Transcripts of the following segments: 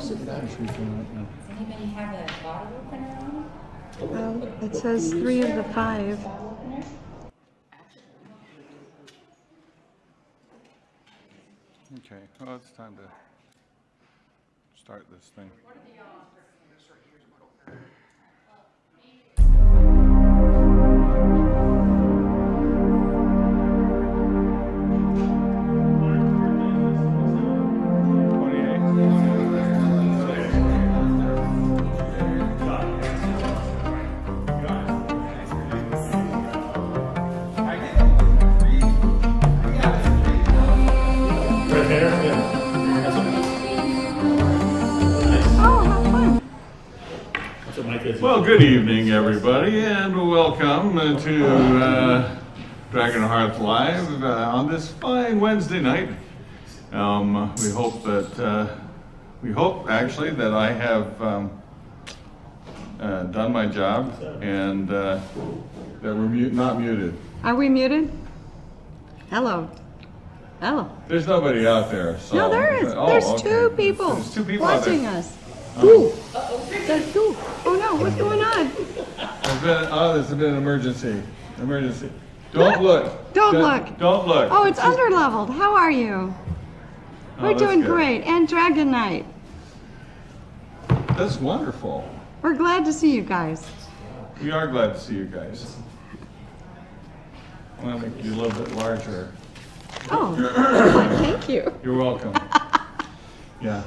Does anybody have a bottle opener on? It says 3 of the 5. Okay, well, it's time to start this thing. Well, good evening, everybody, and welcome to Dragonhearth Live on this fine Wednesday night. We hope actually that I have done my job and that we're not muted. Are we muted? Hello. Hello. There's nobody out there. So. No, there is. Oh, There's okay. 2 people, There's 2 people watching out there. us. Ooh. There's 2. Oh no, what's going on? There's been an emergency. Emergency. Don't look. Don't look. Don't look. Oh, it's underleveled. How are you? We're that's doing good. great. And Dragon Night. That's wonderful. We're glad to see you guys. We are glad to see you guys. I want to make you a little bit larger. Oh, thank you. You're welcome. Yeah,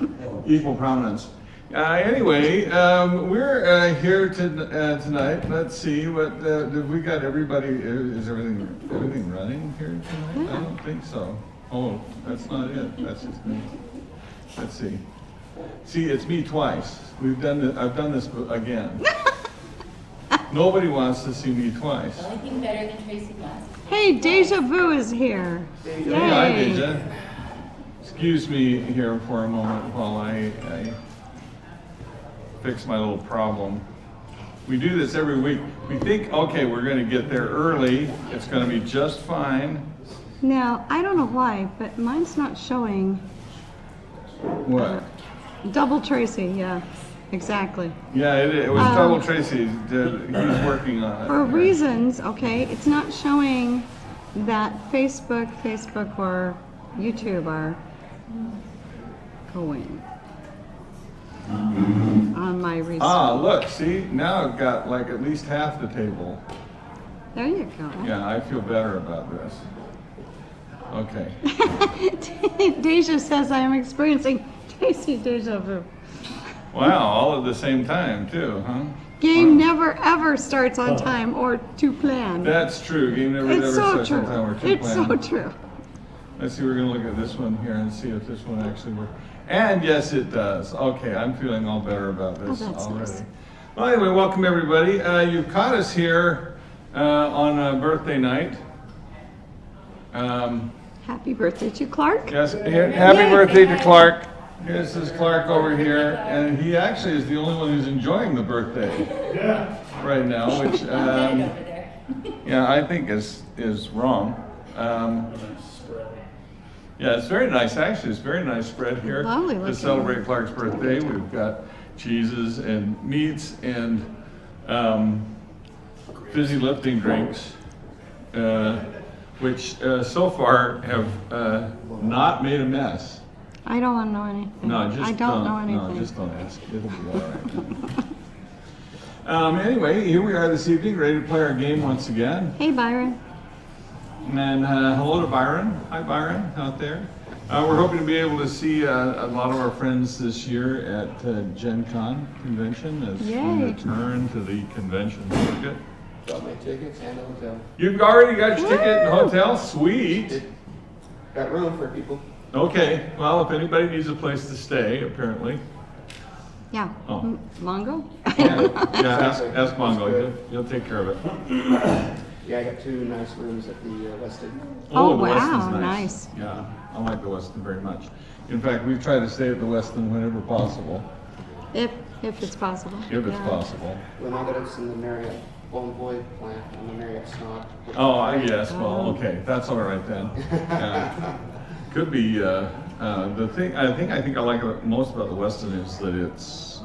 equal prominence. Anyway, we're here tonight. Let's see what we got. Everybody, is everything running here tonight? I don't think so. Oh, that's not it. That's just me. Let's see. See, it's me twice. I've done this again. Nobody wants to see me twice. The only thing better than Tracy last. Hey, Deja Vu is here. Yay. Hey, hi, Deja. Excuse me here for a moment while I fix my little problem. We do this every week. We think, okay, we're going to get there early. It's going to be just fine. Now, I don't know why, but mine's not showing. What? Double Tracy, yeah, exactly. Yeah, it was Double Tracy. He's working on it. For reasons, okay, it's not showing that Facebook or YouTube are going on my research. Ah, look, see, now I've got like at least half the table. There you go. Yeah, I feel better about this. Okay. Deja says I am experiencing Tracy deja vu. Wow, all at the same time too, huh? Game never ever starts on time or to plan. That's true. Game never It's so starts true. on time or It's so plan. true. Let's see, we're going to look at this one here and see if this one actually works. And yes, it does. Okay, I'm feeling all better about this that's already. nice. Well, anyway, welcome everybody. You've caught us here on a birthday night. Happy birthday to Clark. Yes, happy birthday to Clark. This is Clark over here, and he actually is the only one who's enjoying the birthday right now, which yeah, I think is wrong. Yeah, it's very nice. Actually, it's a very nice spread here Lovely to looking. celebrate Clark's birthday. We've got cheeses and meats and fizzy lifting drinks, which so far have not made a mess. I don't want to know anything. No, just I don't know anything. No, just don't ask. It'll be all right. Anyway, here we are this evening, ready to play our game once again. Hey, Byron. And hello to Byron. Hi, Byron, out there. We're hoping to be able to see a lot of our friends this year at Gen Con convention as we Yay. return to the convention circuit. Got my tickets and a hotel. You've already got your ticket and hotel? Sweet. Got room for people. Okay, well, if anybody needs a place to stay, apparently. Yeah. Oh. Longo? Yeah, ask Mongo. He'll take care of it. Yeah, I got 2 nice rooms at the Westin. Oh, the wow, Westin's nice. Yeah, I like the Westin very much. In fact, we've tried to stay at the Westin whenever possible, If it's possible. if it's Yeah. possible. When I got us in the Marriott Bonvoy plant on the Marriott Snot. Oh, yes, well, okay, that's all right then. Yeah. Could be the thing I think I like most about the Westin is that it's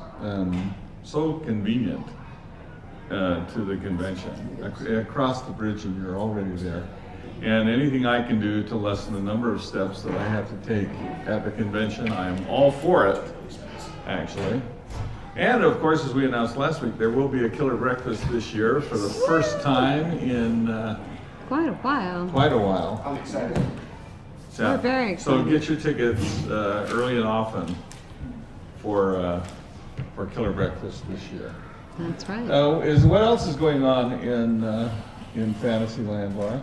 so convenient to the convention. Across the bridge and you're already there. And anything I can do to lessen the number of steps that I have to take at the convention, I am all for it, actually. And of course, as we announced last week, there will be a killer breakfast this year for the first time in Quite a while. quite a while. I'm excited. So, We're very excited. So get your tickets early and often for killer breakfast this year. That's right. What else is going on in Fantasyland, Laura?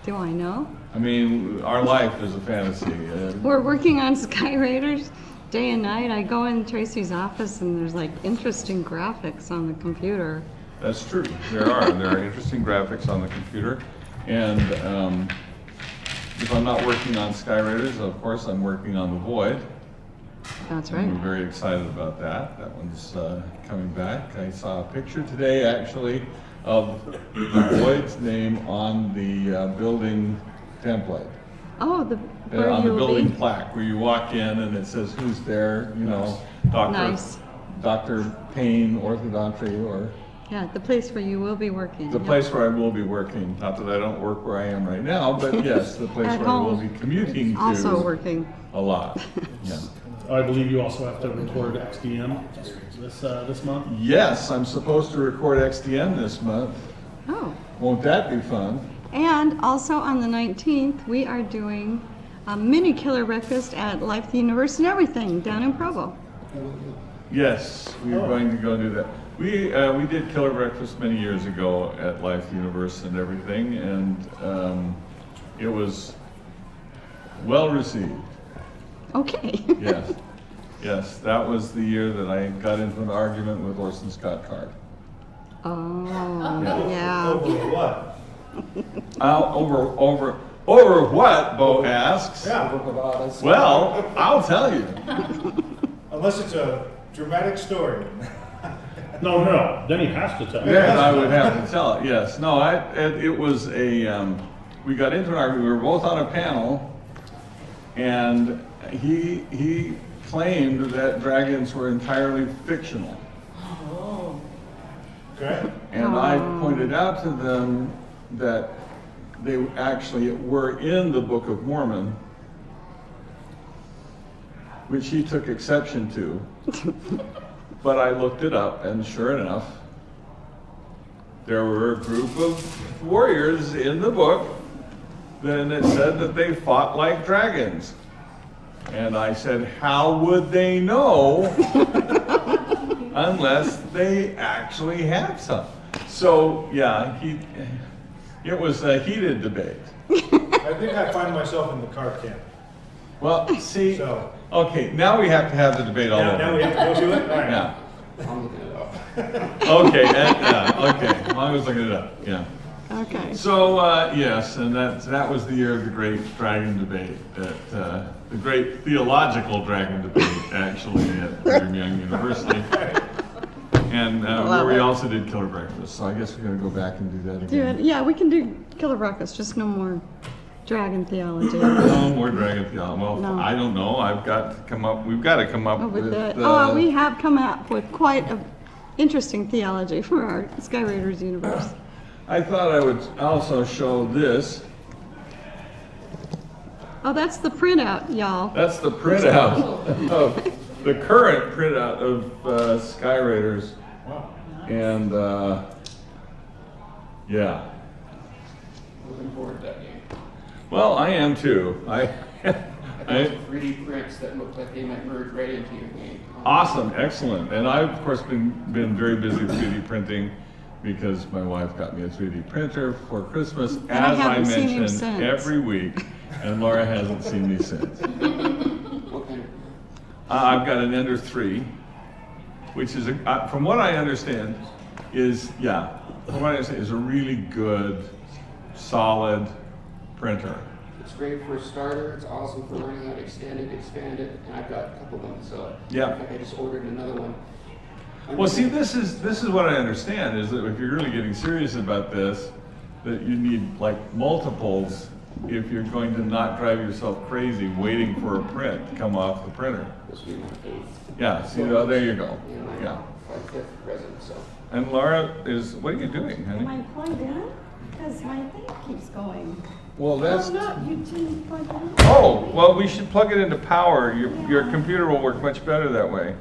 Do I know? I mean, our life is a fantasy. We're working on Sky Raiders day and night. I go in Tracy's office and there's like interesting graphics on the computer. That's true. There are interesting graphics on the computer, and if I'm not working on Sky Raiders, of course I'm working on the Void. That's And right. we're very excited about that. That one's coming back. I saw a picture today, actually, of the Void's name on the building template. Oh, where On the you'll building be? plaque, where you walk in and it says who's there, you know, Nice. Dr. Payne Orthodontics, or Yeah, the place where you will be working. the Yep. place where I will be working. Not that I don't work where I am right now, but yes, the place At where I will home. be commuting to Also working. a lot. Yeah. I believe you also have to record XDM this month. Yes, I'm supposed to record XDM this month. Oh. Won't that be fun? And also on the 19th, we are doing a mini killer breakfast at Life, the Universe, and Everything down in Provo. Yes, we are going to go do that. We did Killer Breakfast many years ago at Life, Universe, and Everything, and it was well received. Okay. Yes, yes, that was the year that I got into an argument with Orson Scott Card. Oh, Yeah. yeah. Over what? Over what? Bo asks. Yeah, Well, I'll tell you. unless it's a dramatic story. No. Then he has to tell. Then I would have to tell it. Yes. No. It was a. We got into an argument. We were both on a panel, and he claimed that dragons were entirely fictional, Okay? and I pointed out to them that they actually were in the Book of Mormon, which he took exception to. But I looked it up, and sure enough, there were a group of warriors in the book. Then it said that they fought like dragons. And I said, how would they know unless they actually had some? So, yeah, it was a heated debate. I think I find myself in the carp camp. Well, see, So- okay, now we have to have the debate all over. Now we have to go to it? All right. Yeah. I'm looking it up. Okay, okay. Well, I was looking it up. Yeah. Okay. So yes, and that was the year of the great dragon debate, the great theological dragon debate, actually, at Brigham Young University, and where we also did Killer Breakfast. So I guess we're going to go back and do that Do again. it. Yeah, we can do killer breakfast, just no more dragon theology. No more dragon theology. Well, No. I don't know. We've got to come up With with. that. We have come up with quite an interesting theology for our Sky Raiders universe. I thought I would also show this. Oh, that's the printout, y'all. That's the printout of the current printout of Sky Raiders. Wow. And yeah. Looking forward to that game. Well, I am too. I got some 3D prints that look like they might merge right into your game. Awesome, excellent. And I've of course been very busy with 3D printing because my wife got me a 3D printer for Christmas, I as I haven't seen you mentioned since. every week, and Laura hasn't seen me since. What kind of? I've got an Ender 3, which is, from what I understand, is a really good, solid printer. It's great for a starter. It's awesome for learning how to extend it, expand it, and I've got a couple of them. So Yeah. in fact, I just ordered another one. Well, see, this is what I understand, is that if you're really getting serious about this, that you need like multiples if you're going to not drive yourself crazy waiting for a print to come off the printer. This will be my fifth. Yeah, see, oh, there you go. And my Yeah. fifth present, so. And Laura is, what are you doing, honey? Am I plugged in? Because my thing keeps going. Well, that's, Oh, no, you didn't plug it in. oh, well, we should plug it into power. Your computer will work much better that way.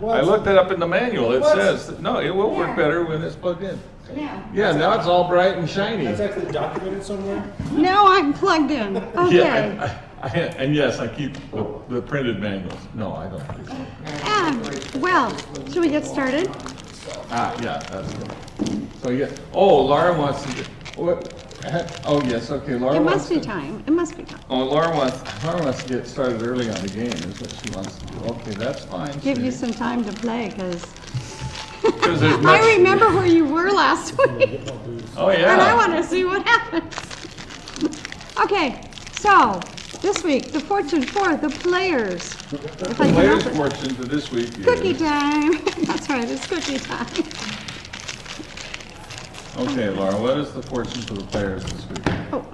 I looked it up in the manual. It says, no, it will work better when it's plugged in. Yeah. Yeah, now it's all bright and shiny. That's actually documented somewhere? Now I'm plugged in. Okay. Yeah, and yes, I keep the printed manuals. No, I don't. Well, should we get started? Yeah, that's good. So, yeah, oh, Laura wants to get, what? Oh, yes, okay, Laura It wants must be to. time. It must be time. Oh, Laura wants to get started early on the game, is what she wants to do. Okay, that's fine. Give you sweetie. some time to play because 'Cause there's much- I remember where you were last week. Oh, yeah. And I want to see what happens. Okay, so this week, the fortune for the players. If I can Player's help it. fortune for this week is. Cookie time. That's right, it's cookie time. Okay, Laura, what is the fortune for the players this week? Oh.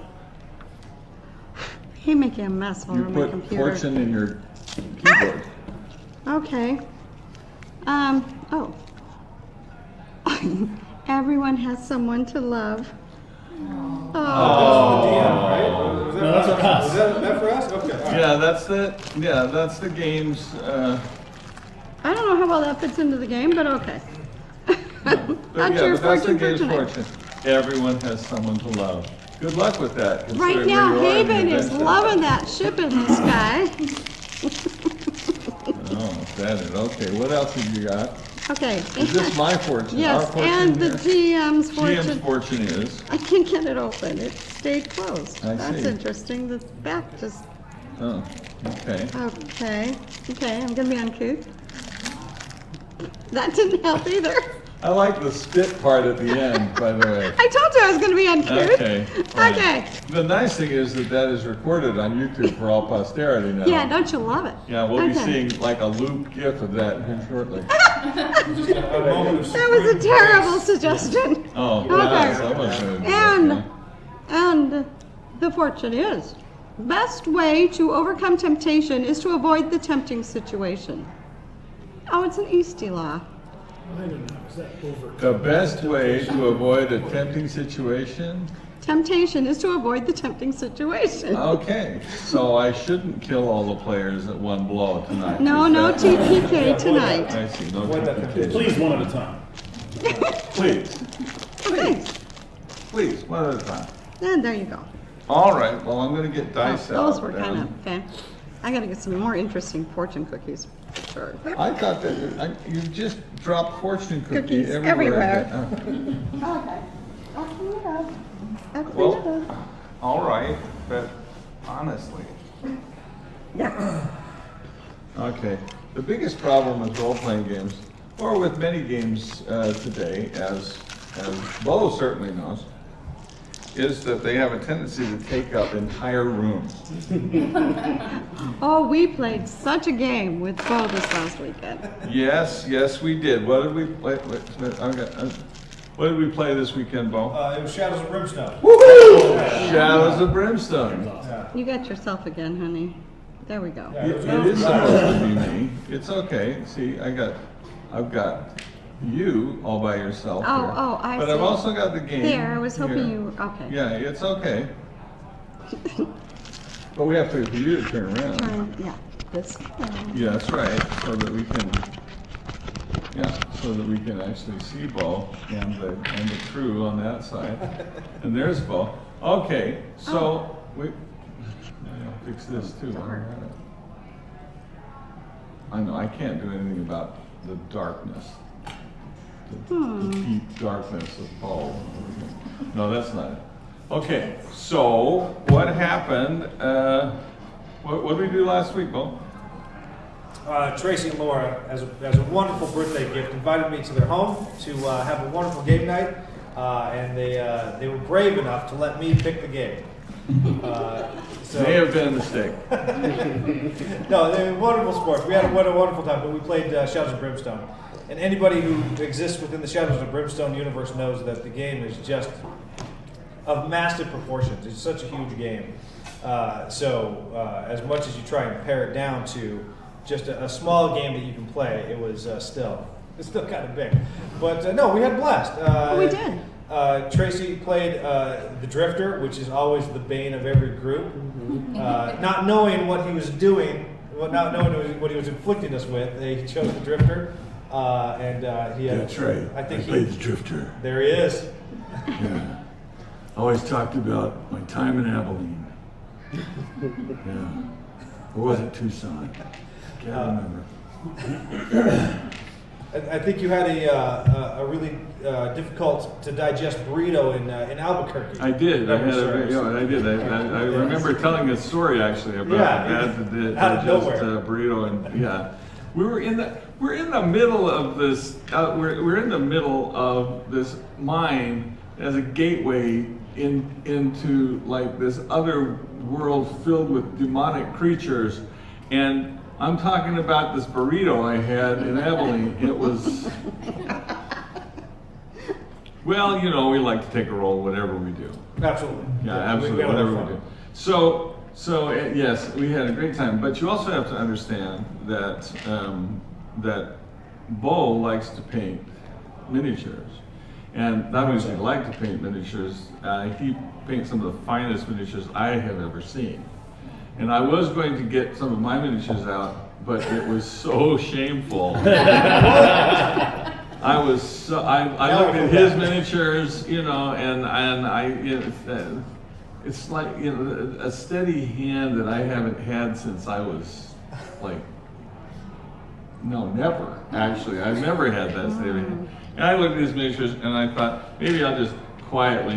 You're making a mess all You over my put computer. fortune in your keyboard. Okay. Oh. Everyone has someone to love. Oh. DM, right? Was No, that's for for us. Is that for us? Okay. all right. That's the game's, I don't know how well that fits into the game, but okay. That's your but that's the fortune for game's tonight. fortune. Everyone has someone to love. Good luck with that. Right considering now, where you are in the Haven is adventure. loving that ship in the sky. Oh, that is, okay, what else have you got? Okay. Is this my fortune? Our Yes, fortune and the here? GM's GM's fortune. fortune is, I can't get it open. It stayed closed. I That's see. interesting. The back just. oh, okay. Okay. Okay, I'm gonna be uncouth. That didn't help either. I like the spit part at the end, by the way. I told you I was gonna be uncouth. Okay. fine. Okay. The nice thing is that is recorded on YouTube for all posterity now. Yeah, don't you love it? Yeah, we'll be Okay. seeing like a loop gif of that here shortly. A moment of That was a supreme terrible bliss. suggestion. Oh, Okay. yeah, someone's gonna do that. And the fortune is, best way to overcome temptation is to avoid the tempting situation. Oh, it's an Eastie law. I don't know, is that over? The best way to avoid a tempting situation? Temptation is to avoid the tempting situation. Okay, so I shouldn't kill all the players at one blow tonight. No, is no that- TPK tonight. I see, no Avoid that TPK. Please, one at a time. Please, Okay, please, one at a time. and there you go. All right, well, I'm gonna get dice out. Those were then. kind of fan. I gotta get some more interesting fortune cookies. Sure. I thought that, you just dropped fortune cookie Cookies everywhere. Okay. I'll clean it up. I'll clean Well, it up. all right, but honestly. Yeah. Okay, the biggest problem with role-playing games, or with many games today, as Bo certainly knows, is that they have a tendency to take up entire rooms. Oh, we played such a game with Bo this last weekend. Yes, we did. What did we play? What did we play this weekend, Bo? It was Shadows of Brimstone. Woohoo! Shadows of Brimstone. You got yourself again, honey. There we go. Yeah, It is supposed to be me. It's okay. See, I've got you all by yourself Oh, here. oh, I But see. I've also got the game. There, I was hoping here. you were, okay. Yeah, it's okay. But we have to, for you to turn around. Yeah, this. Yeah, that's right, so that we can actually see Bo and the crew on that side. And there's Bo. Okay, so we, I'll fix this too. I know, I can't do anything about the darkness. The deep darkness of Bo. No, that's not it. Okay, so what happened? What did we do last week, Bo? Tracy and Laura, as a wonderful birthday gift, invited me to their home to have a wonderful game night, and they were brave enough to let me pick the game. May have been a mistake. No, they were wonderful sports. We had a wonderful time, but we played Shadows of Brimstone. And anybody who exists within the Shadows of Brimstone universe knows that the game is just of massive proportions. It's such a huge game. So as much as you try and pare it down to just a small game that you can play, it's still kind of big. But no, we had a blast. We did. Tracy played the Drifter, which is always the bane of every group. Not knowing what he was doing, not knowing what he was inflicting us with, he chose the Drifter. And he had. That's right. I think played the Drifter. There he is. Yeah. Always talked about my time in Abilene. Yeah. Or was it Tucson? Can't remember. I think you had a really difficult to digest burrito in Albuquerque. I did. I remember telling a story actually about the bad burrito, and we're in the middle of this. We're in the middle of this mine as a gateway into like this other world filled with demonic creatures, and I'm talking about this burrito I had in Abilene. It was, well, you know, we like to take a roll, whatever we do. Absolutely. Yeah, absolutely, whatever we do. So yes, we had a great time. But you also have to understand that that Bo likes to paint miniatures, and not only does he like to paint miniatures, he paints some of the finest miniatures I have ever seen. And I was going to get some of my miniatures out, but it was so shameful. I looked at his miniatures, you know, and it's like, you know, a steady hand that I haven't had since I was like, no, never, actually. I've never had that steady hand. And I looked at his miniatures and I thought, maybe I'll just quietly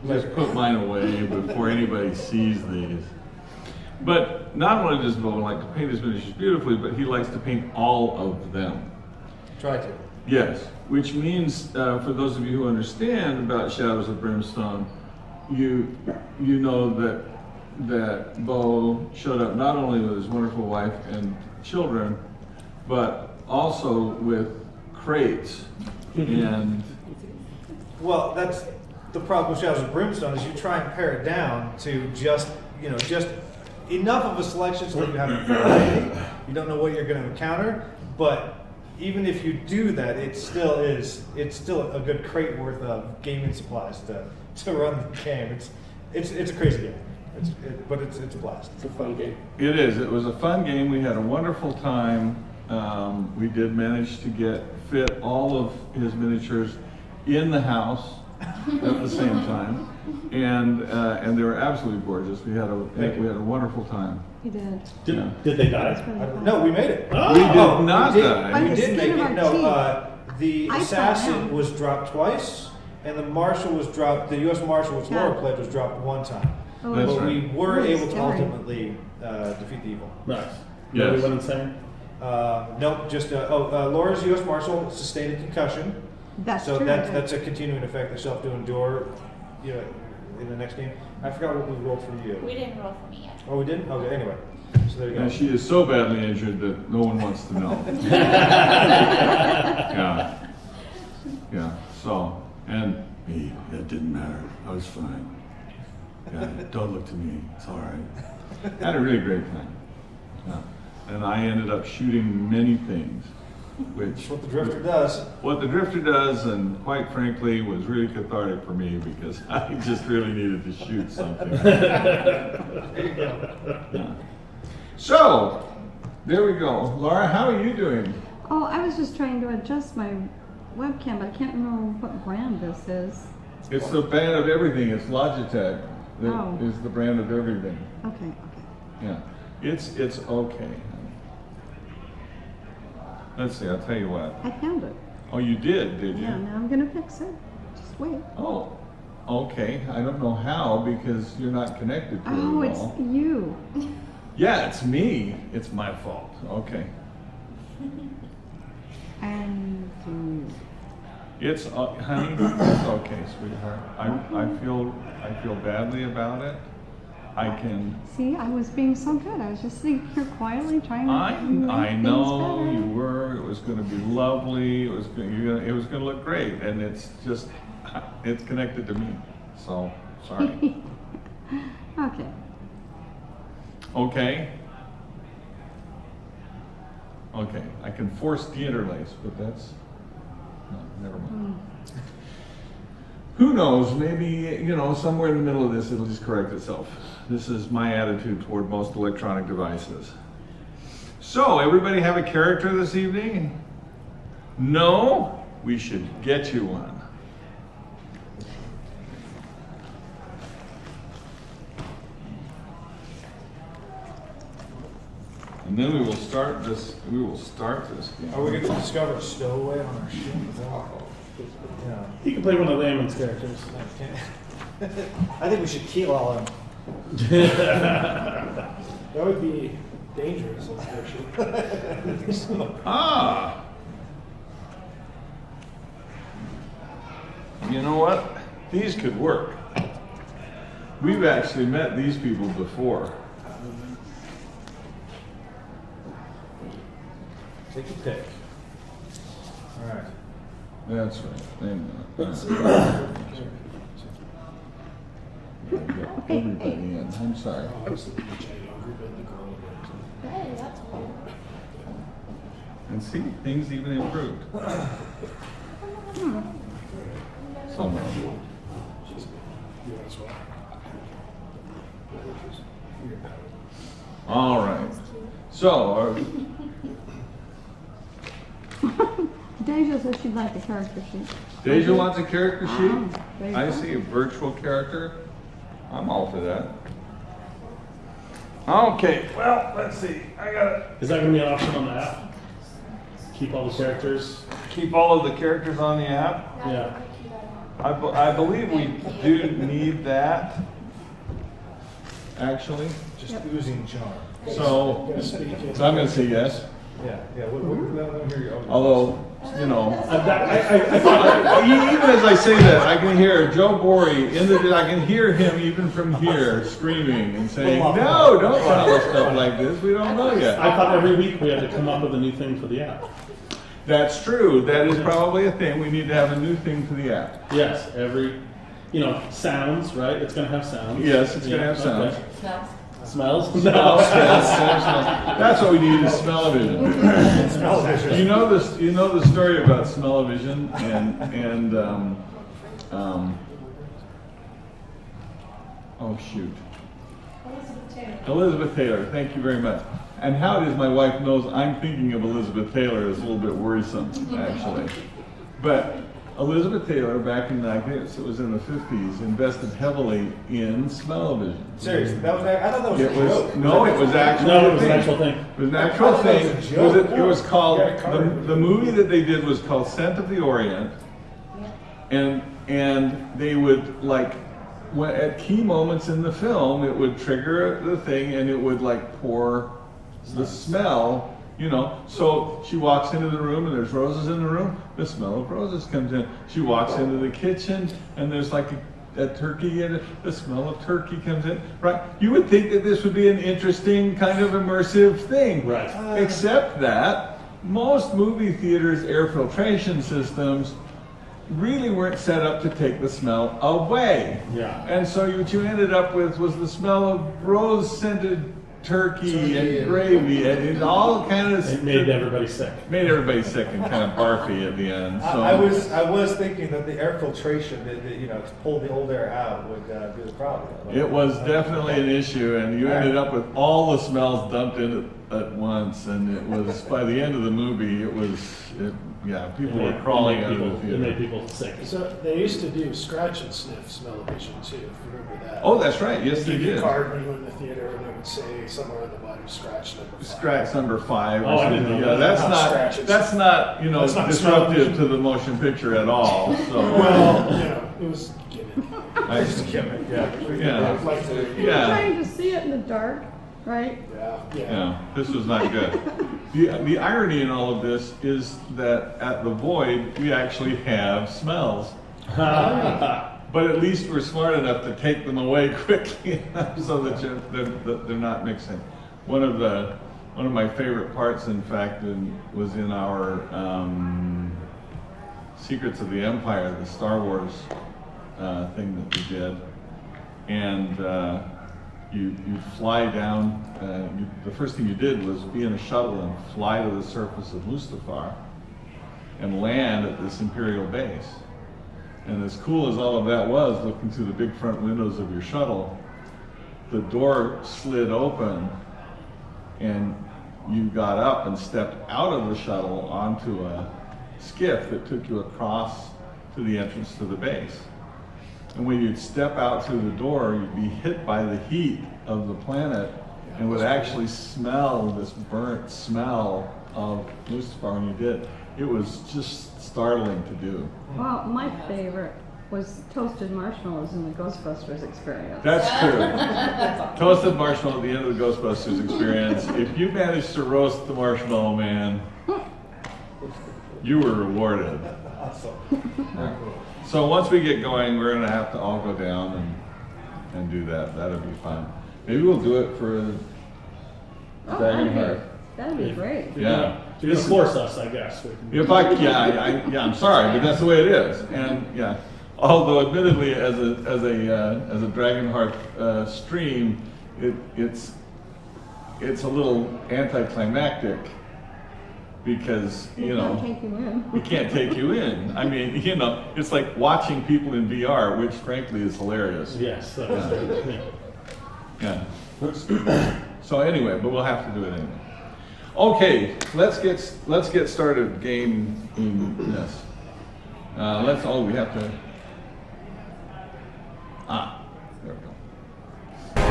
just put mine away before anybody sees these. But not only does Bo like to paint his miniatures beautifully, but he likes to paint all of them. Try to. Yes, which means for those of you who understand about Shadows of Brimstone, you know that Bo showed up not only with his wonderful wife and children, but also with crates and. Well, that's the problem with Shadows of Brimstone is you try and pare it down to just enough of a selection so that you have a variety. You don't know what you're going to encounter, but even if you do that, it's still a good crate worth of gaming supplies to run the game. It's a crazy game, but it's a blast. It's a fun game. It is. It was a fun game. We had a wonderful time. We did manage to fit all of his miniatures in the house at the same time, and they were absolutely gorgeous. We had a wonderful time. You did. Did they die? No, we made it. We did not die. By We the did skin make of it. our No, the I fell assassin down. was dropped twice, and the marshal was dropped. The U.S. marshal, which Laura played, was dropped one time. Oh, That's But right. we were Really able to scary. ultimately defeat the evil. Nice. Yes. Nobody went insane? Nope, just Laura's U.S. marshal sustained a concussion. That's So true. that's a continuing effect that she'll have to endure, in the next game. I forgot what we rolled for you. We didn't roll for me yet. Oh, we didn't? Okay, anyway. So there you go. And she is so badly injured that no one wants to know. Yeah. So, and me, that didn't matter. I was fine. Yeah, don't look to me. It's all right. Had a really great time. Yeah. And I ended up shooting many things, which That's what the Drifter does. What the Drifter does, and quite frankly, was really cathartic for me because I just really needed to shoot something. There you go. Yeah. So, there we go. Laura, how are you doing? Oh, I was just trying to adjust my webcam, but I can't remember what brand this is. It's the brand of everything. It's Logitech that Oh. is the brand of everything. Okay. Yeah, it's okay. Let's see. I'll tell you what. I found it. Oh, you did you? Yeah, now I'm gonna fix it. Just wait. Oh, okay. I don't know how because you're not connected to Oh, it at it's all. you. Yeah, it's me. It's my fault. Okay. And you. It's honey. It's okay, sweetheart. I feel badly about it. I can. See, I was being so good. I was just sitting here quietly trying to I make things know better. you were. It was going to be lovely. It was going to look great, and it's connected to me. So Sorry. Okay. Okay. Okay, I can force deinterlace, but that's, no, never mind. Who knows, maybe, somewhere in the middle of this, it'll just correct itself. This is my attitude toward most electronic devices. So, everybody have a character this evening? No? We should get you one. And then we will start this game. Are we going to discover a stowaway on our ship? Yeah. You can play one of Lamon's characters. I think we should keel all him. That would be dangerous, unfortunately. Ah! You know what? These could work. We've actually met these people before. Take your pick. All right. That's right. Hang on. Everybody in. I'm sorry. Hey, that's weird. And see, things even improved. Somewhere. All right. So, Deja says she'd like a character sheet. Deja wants a character sheet. there you I go. see a virtual character. I'm all for that. Okay, well, let's see. I gotta Is that going to be an option on the app? Keep all the characters? keep all of the characters on the app. Yeah. I believe we do need that, actually. Just oozing charm. So, so I'm gonna say yes. Yeah, yeah. Let me hear you. Although, I thought even as I say that, I can hear Joe Borey, I can hear him even from here screaming and saying, no, don't tell us stuff like this, we don't know yet. I thought every week we had to come up with a new thing for the app. That's true, that is probably a thing, we need to have a new thing for the app. Yes, every, sounds, right? It's going to have sounds. Yes, it's gonna have sounds. Okay. Smells. Smells? Smells, yes, that's what we need is smell-o-vision. Smell-o-vision. You know the story about smell-o-vision and oh shoot. Elizabeth Taylor, thank you very much. And how it is my wife knows I'm thinking of Elizabeth Taylor is a little bit worrisome, actually. But Elizabeth Taylor, back in, I think it was in the 50s, invested heavily in smell-o-vision. Seriously, that was. I thought that was a It was, joke. no, it was actually No, a it was an thing. actual thing. It was an I actual thought that thing. was a joke. It was called, Yeah, covered. the movie that they did was called Scent of the Orient. And they would, like, at key moments in the film, it would trigger the thing and it would, like, pour the smell, So she walks into the room and there's roses in the room, the smell of roses comes in. She walks into the kitchen and there's like a turkey in it, the smell of turkey comes in, right? You would think that this would be an interesting kind of immersive thing. Right. Except that most movie theaters' air filtration systems really weren't set up to take the smell away. Yeah. And so what you ended up with was the smell of rose-scented turkey and gravy, and it all kind of It made everybody sick. made everybody sick and kind of barfy at the end. So I was thinking that the air filtration, to pull the old air out, would be the problem. it was definitely an issue, and you ended up with all the smells dumped in at once, and it was by the end of the movie, people were crawling out of the It theater. made people sick. So they used to do scratch and sniff smell-o-vision too, if you remember that. Oh, that's right. Yes, they Give you a did. card when you went in the theater, and it would say somewhere on the bottom, scratch number 5. Scratch number 5 or Oh, I didn't something. know Yeah, that. that's Not not scratches. that's not That's not disruptive smell-o-vision. to the motion picture at all. So Well, it was gimmick. yeah. Like the, You're Yeah. trying to see it in the dark, right? Yeah, this was not good. The irony in all of this is that at the Void, we actually have smells. But at least we're smart enough to take them away quickly enough so that they're not mixing. One of my favorite parts, in fact, was in our Secrets of the Empire, the Star Wars thing that we did. and you fly down. The first thing you did was be in a shuttle and fly to the surface of Mustafar and land at this Imperial base. And as cool as all of that was, looking through the big front windows of your shuttle, the door slid open and you got up and stepped out of the shuttle onto a skiff that took you across to the entrance to the base. And when you'd step out through the door, you'd be hit by the heat of the planet and would actually smell this burnt smell of Mustafar when you did. It was just startling to do. Well, my favorite was toasted marshmallows in the Ghostbusters experience. That's true. Toasted marshmallow at the end of the Ghostbusters experience. If you managed to roast the marshmallow man, you were rewarded. Very cool. So once we get going, we're gonna have to all go down and do that. That'll be fun. Maybe we'll do it for Dragonhearth. That'd be great. Yeah. You're gonna force us, I guess. If I'm sorry, but that's the way it is. And yeah, although admittedly, as a Dragonhearth stream, it's a little anticlimactic because It can't take you in. we can't take you in. I mean, it's like watching people in VR, which frankly is hilarious. Yes. Yeah. Yeah. So anyway, but we'll have to do it anyway. Okay, let's get started gaming this. We have to. There we go.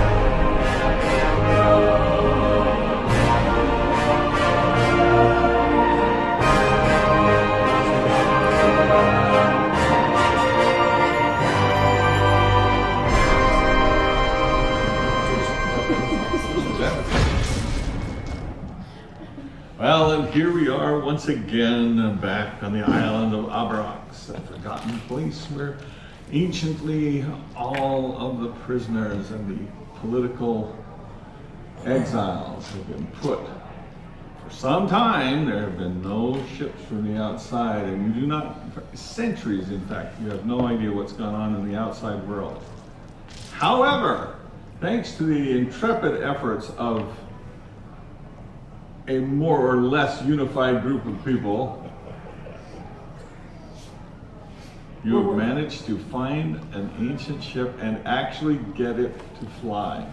Well, and here we are once again back on the island of Abrax, a forgotten place where anciently all of the prisoners and the political exiles have been put. For some time, there have been no ships from the outside, and you do not, for centuries in fact, you have no idea what's gone on in the outside world. However, thanks to the intrepid efforts of a more or less unified group of people, you have managed to find an ancient ship and actually get it to fly.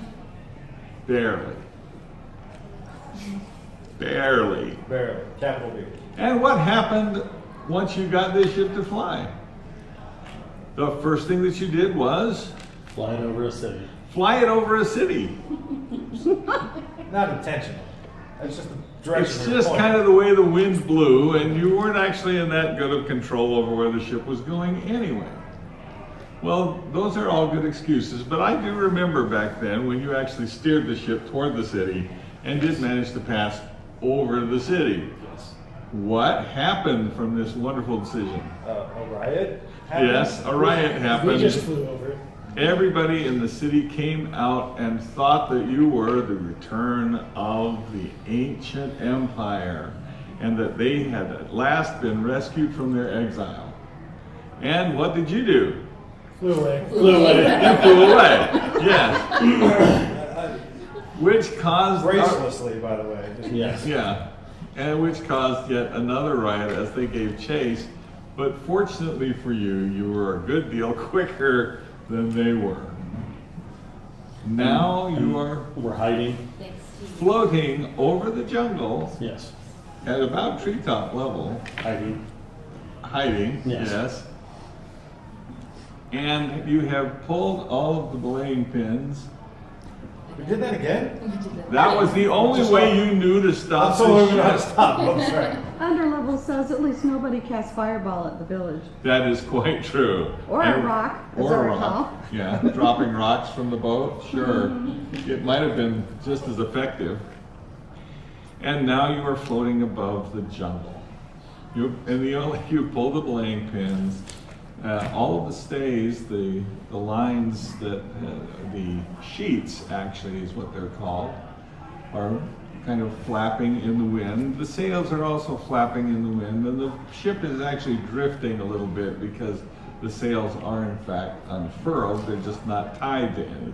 Barely. Barely. Barely. Capital B. And what happened once you got this ship to fly? The first thing that you did was Flying over a city. fly it over a city. Not intentional. That's just the direction. It's we were just pointing. kind of the way the wind blew, and you weren't actually in that good of control over where the ship was going anyway. Well, those are all good excuses, but I do remember back then when you actually steered the ship toward the city and did manage to pass over the city. Yes. What happened from this wonderful decision? A riot happened? Yes, a riot We happened. just flew over it. Everybody in the city came out and thought that you were the return of the ancient empire and that they had at last been rescued from their exile. And what did you do? Flew away. Flew away. You flew away. Yes. Which caused Gracelessly, by the way. Just- Yes. yeah, and which caused yet another riot as they gave chase. But fortunately for you, you were a good deal quicker than they were. Now you are We're hiding. Thanks, Steve. floating over the jungle Yes. at about treetop level, Hiding. hiding, Yes. yes. And you have pulled all of the belaying pins. We did that again? That was the only way you knew to stop So we're the gonna ship. stop. Oh, that's right. Underlevel says at least nobody casts fireball at the village. That is quite true. Or a And- rock, as Or I a recall. rock, yeah. Dropping rocks from the boat, sure. It might have been just as effective. And now you are floating above the jungle. You pull the belaying pins. All of the stays, the lines that, the sheets actually is what they're called, are kind of flapping in the wind. The sails are also flapping in the wind, and the ship is actually drifting a little bit because the sails are in fact unfurled, they're just not tied to anything.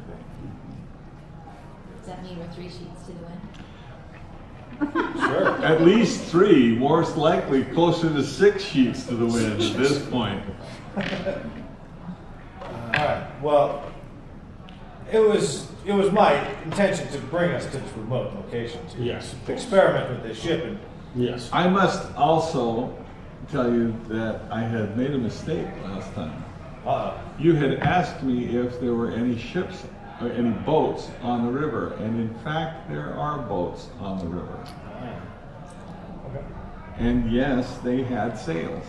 Does that mean we're 3 sheets to the wind? Sure. At least 3, most likely closer to 6 sheets to the wind at this point. All right. Well, it was my intention to bring us to this remote location to Yes. experiment with this ship and Yes. I must also tell you that I had made a mistake last time. You had asked me if there were any ships or any boats on the river, and in fact there are boats on the river. And yes, they had sails.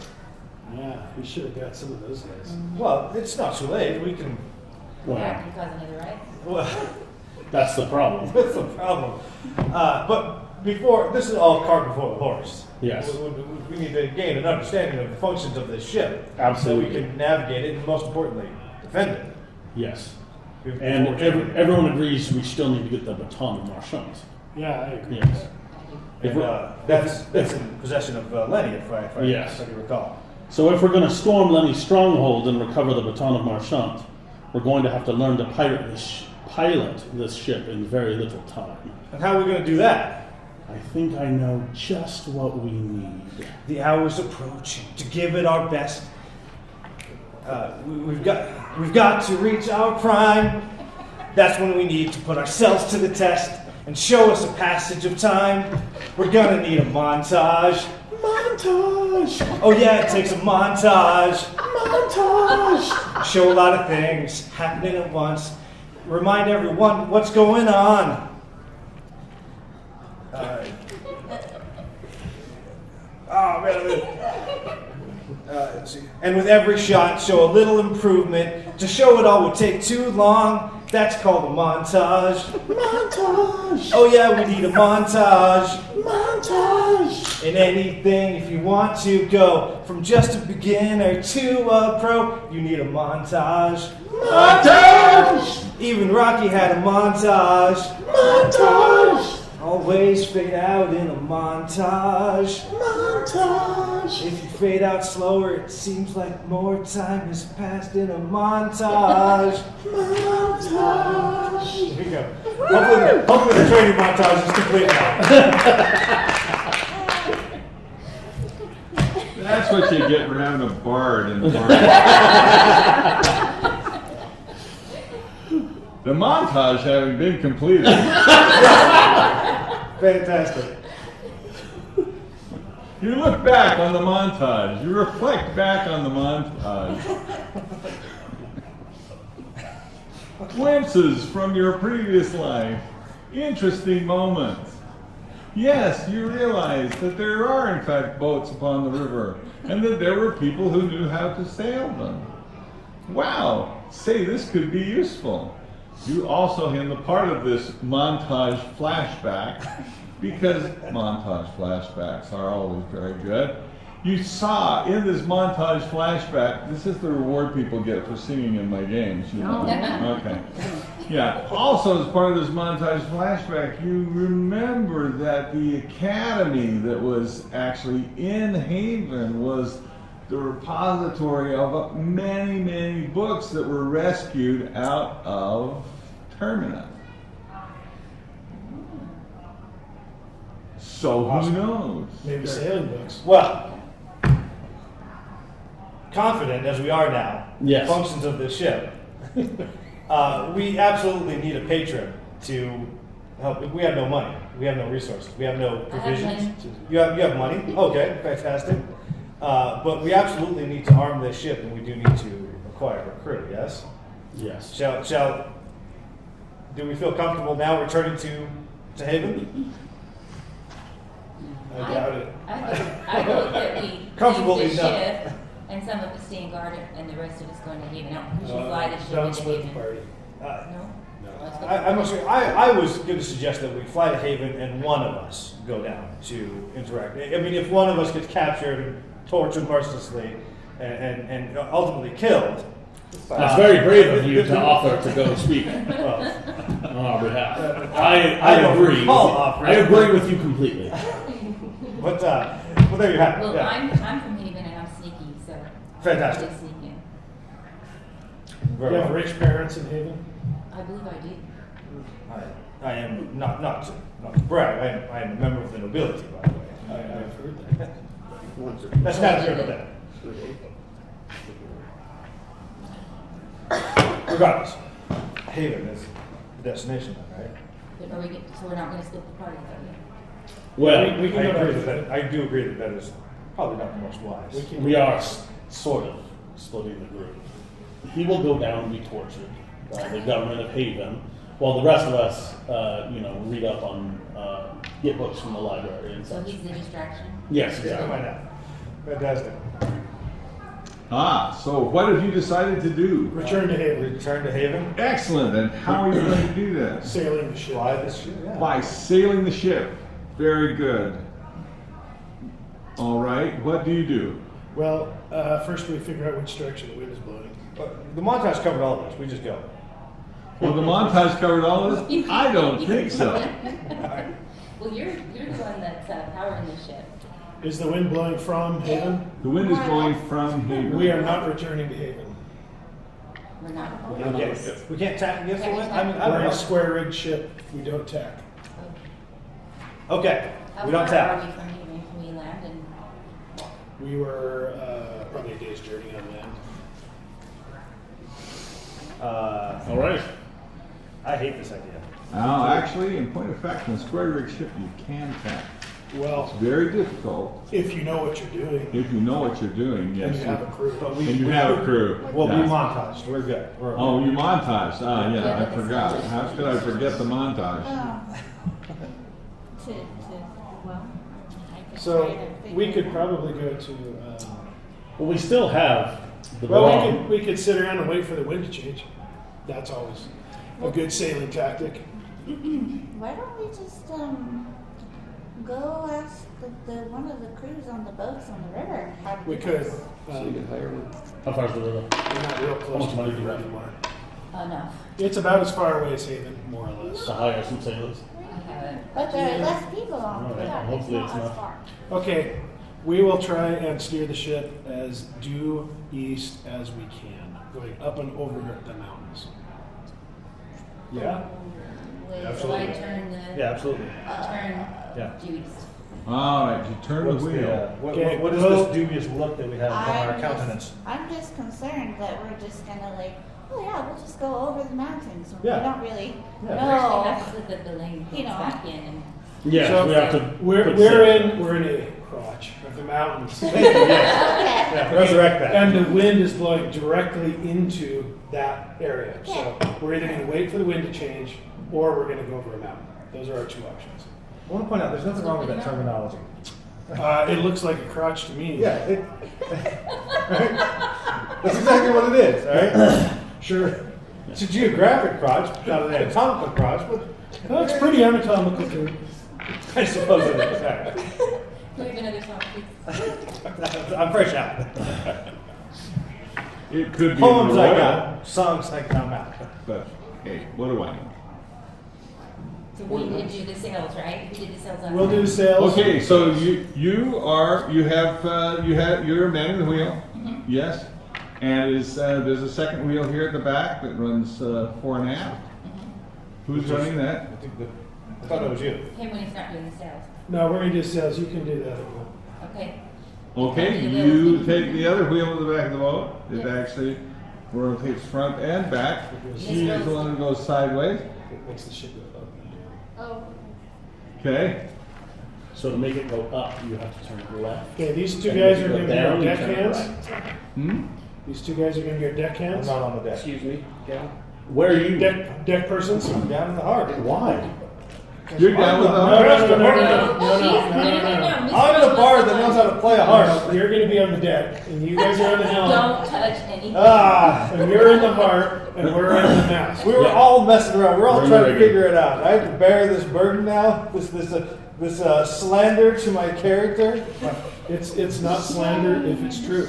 Yeah, we should have got some of those guys. well, it's not too late. We can. Well, Yeah, can cause another right? Well, that's the problem. that's the problem. But before this is all cart before the horse. Yes. We need to gain an understanding of the functions of this ship, Absolutely. so we can navigate it and most importantly, defend it. Yes. Before And taking- everyone agrees we still need to get the baton of Marchand. Yeah, I agree. Yes. And, that's in possession of Lenny, if I Yes. recall. So if we're going to storm Lenny's stronghold and recover the baton of Marchand, we're going to have to learn to pilot this ship in very little time. And how are we going to do that? I think I know just what we need. The hour's approaching. To give it our best, we've got to reach our prime. That's when we need to put ourselves to the test and show us a passage of time. We're gonna need a montage. Montage. Oh yeah, it takes a montage. Montage. Show a lot of things happening at once. Remind everyone what's going on. Oh man. Let's see. And with every shot, show a little improvement. To show it all would take too long. That's called a montage. Montage. Oh yeah, we need a montage. Montage. In anything, if you want to go from just a beginner to a pro, you need a montage. Montage. Even Rocky had a montage. Montage. Always fade out in a montage. Montage. If you fade out slower, it seems like more time has passed in a montage. Montage. Here we go. Hopefully the training montage is complete now. That's what you get for having a bard in the bar. The montage having been completed. Fantastic. You look back on the montage. You reflect back on the montage. Glimpses from your previous life. Interesting moments. Yes, you realize that there are in fact boats upon the river, and that there were people who knew how to sail them. Wow, say this could be useful. You also in the part of this montage flashback, because montage flashbacks are always very good, you saw in this montage flashback, this is the reward people get for singing in my games, you know. Okay. Yeah, also as part of this montage flashback, you remember that the academy that was actually in Haven was the repository of many, many books that were rescued out of Terminus. So who knows? Maybe sailing books. Well, confident as we are now, Yes. functions of this ship, we absolutely need a patron to help. We have no money. We have no resources. We have no provisions. money. You have money? Okay, fantastic. But we absolutely need to arm this ship, and we do need to acquire a crew. Yes. Yes. Do we feel comfortable now returning to Haven? I doubt it. I vote that we Comfortable leave the enough. ship and some of us stay in guard and the rest of us go into Haven. Now, we should fly the ship Don't into split the Haven. party. No? Let's go. I'm not sure. I was going to suggest that we fly to Haven and one of us go down to interact. I mean, if one of us gets captured and tortured mercilessly and ultimately killed. That's very brave of you to offer to go speak Well, on our behalf. I don't agree. recall offering. I agree with you completely. but there you have it. Well, Yeah. I'm from Haven and I'm sneaky, so. Fantastic. Really sneaky. You have rich parents in Haven? I believe I do. I am not to brag. I am a member of the nobility, by the way. I've heard that. That's not true about that. Regardless, Haven is the destination, right? But are we so we're not going to split the party, are Well, I do agree that that is probably not the most wise. we are sort of splitting the group. He will go down and be tortured by the government of Haven, while the rest of us, read up on, get books from the library and So such. he's the distraction? Yes, Yeah, exactly. why not? Fantastic. So what have you decided to do? Return to Haven. Return to Haven. Excellent. And how are you going to do this? Sailing the ship. Fly this ship. Yeah. By sailing the ship. Very good. All right. What do you do? Well, first we figure out which direction the wind is blowing. The montage covered all of this. We just go. Well, the montage covered all of this? I don't think so. Well, you're the one that's powering the ship. Is the wind blowing from Haven? The wind is blowing from Haven. We are not returning to Haven. We're not. We can't tack against the wind. I mean, I We're don't in a know. square rigged ship. We don't tack. Okay, How we don't far tack. are we from Haven? Can we land and We were probably a day's journey on land. All right. I hate this idea. Now, actually, in point of fact, on a square rig ship, you can tack. It's Well, very difficult if you know what you're doing if you know what you're doing. and Yes. you have a crew. But And you have a crew. We'll be Yes. montaged. We're good. We're Oh, you montaged. Yeah, I forgot. How could I forget the montage? well, So we could probably go to. Well, we still have the Well, bomb. we could sit around and wait for the wind to change. That's always a good sailing tactic. Why don't we just go ask the one of the crews on the boats on the river? How to We do could. this? So you can hire one. How far is the river? We're not real How close much to money the do you river have? anymore. enough. It's about as far away as Haven, more or less. To hire some sailors. I haven't. But there are less people on All it. right, Yeah, hopefully it's it's not as not. far. Okay, we will try and steer the ship as due east as we can, going up and over the mountains. Yeah? So I Absolutely. turn the Yeah, absolutely. Yeah. due east. All right, you turn the wheel. Okay, what is well- this dubious look that we have on our countenance? I'm just concerned that we're just gonna oh yeah, we'll just go over the mountains. Yeah. We don't really Yeah. First, we know. have to put the lane You know. back in and Yeah, So we have to. We're put in a crotch of the mountains. Yes. Okay. Yeah, resurrect that. And the wind is blowing directly into that area. So we're either going to wait for the wind to change or we're going to go over a mountain. Those are our two options. I want to point out, there's nothing wrong with that terminology. It looks like a crotch to me. Yeah, that's exactly what it is, all right? Sure. It's a geographic crotch, not an anatomical crotch, but No, it's pretty anatomical too. I suppose it is. All right. can we have another song, please? I'm fresh out. It could be Poems in the I royal, got, songs I come out. but hey, what do I know? So we did do the sails, right? We did the sails on. We'll do the sails. Okay, so you're manning the wheel, yes, and there's a second wheel here at the back that runs 4 and a half. Who's running that? I thought it was you. Him when he's not doing the sails. No, we're going to do sails. You can do the other one. Okay. Okay, you take the other wheel to the back of the boat. It actually rotates front and back. He is the one that goes sideways. It makes the ship go up. Oh. Okay. So to make it go up, you have to turn left. Okay, these two And guys if are you going to go be our down, you deck turn hands. Hmm? These two guys are going to be our deck I'm hands. not on the deck. Excuse me, Gavin? Where are you? Deck persons. I'm down in the heart. Why? You're down with the No, I'm the bard that knows how to play a harp. You're going to be on the deck, and you guys are on the helm. Don't touch anything. Ah, And you're in the harp, and we're in the mast. we were all messing around. We're all We're trying to ready. figure it out. I have to bear this burden now. This slander to my character. It's not slander if it's true.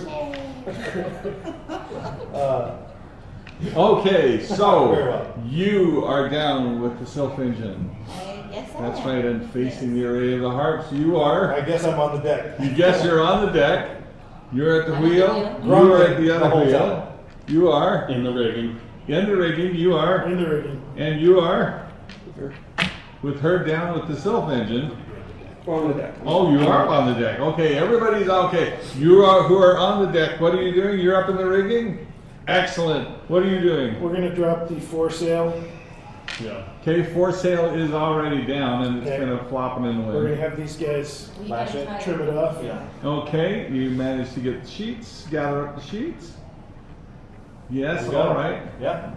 Okay, Very so well. you are down with the self engine. Yes, I That's am. right, and facing the array of the harps. You are. I guess I'm on the deck. You guess you're on the deck. You're at the I'm at the wheel. wheel. You're at the The other whole wheel. time. You are. In the rigging. In the rigging, you are. In the rigging. And you are. With her down with the Sylph engine. On the deck. Oh, you are on the deck. Okay, everybody's okay. You are who are on the deck. What are you doing? You're up in the rigging? Excellent. What are you doing? We're gonna drop the foresail. Yeah. Okay, foresail is already down and it's Okay. kind of flopping in the We're gonna wind. have these guys We Lash gotta it, try trim it off. Yeah. Okay, you managed to get the sheets, gather up the sheets. Yes, We got all it. right. Yeah.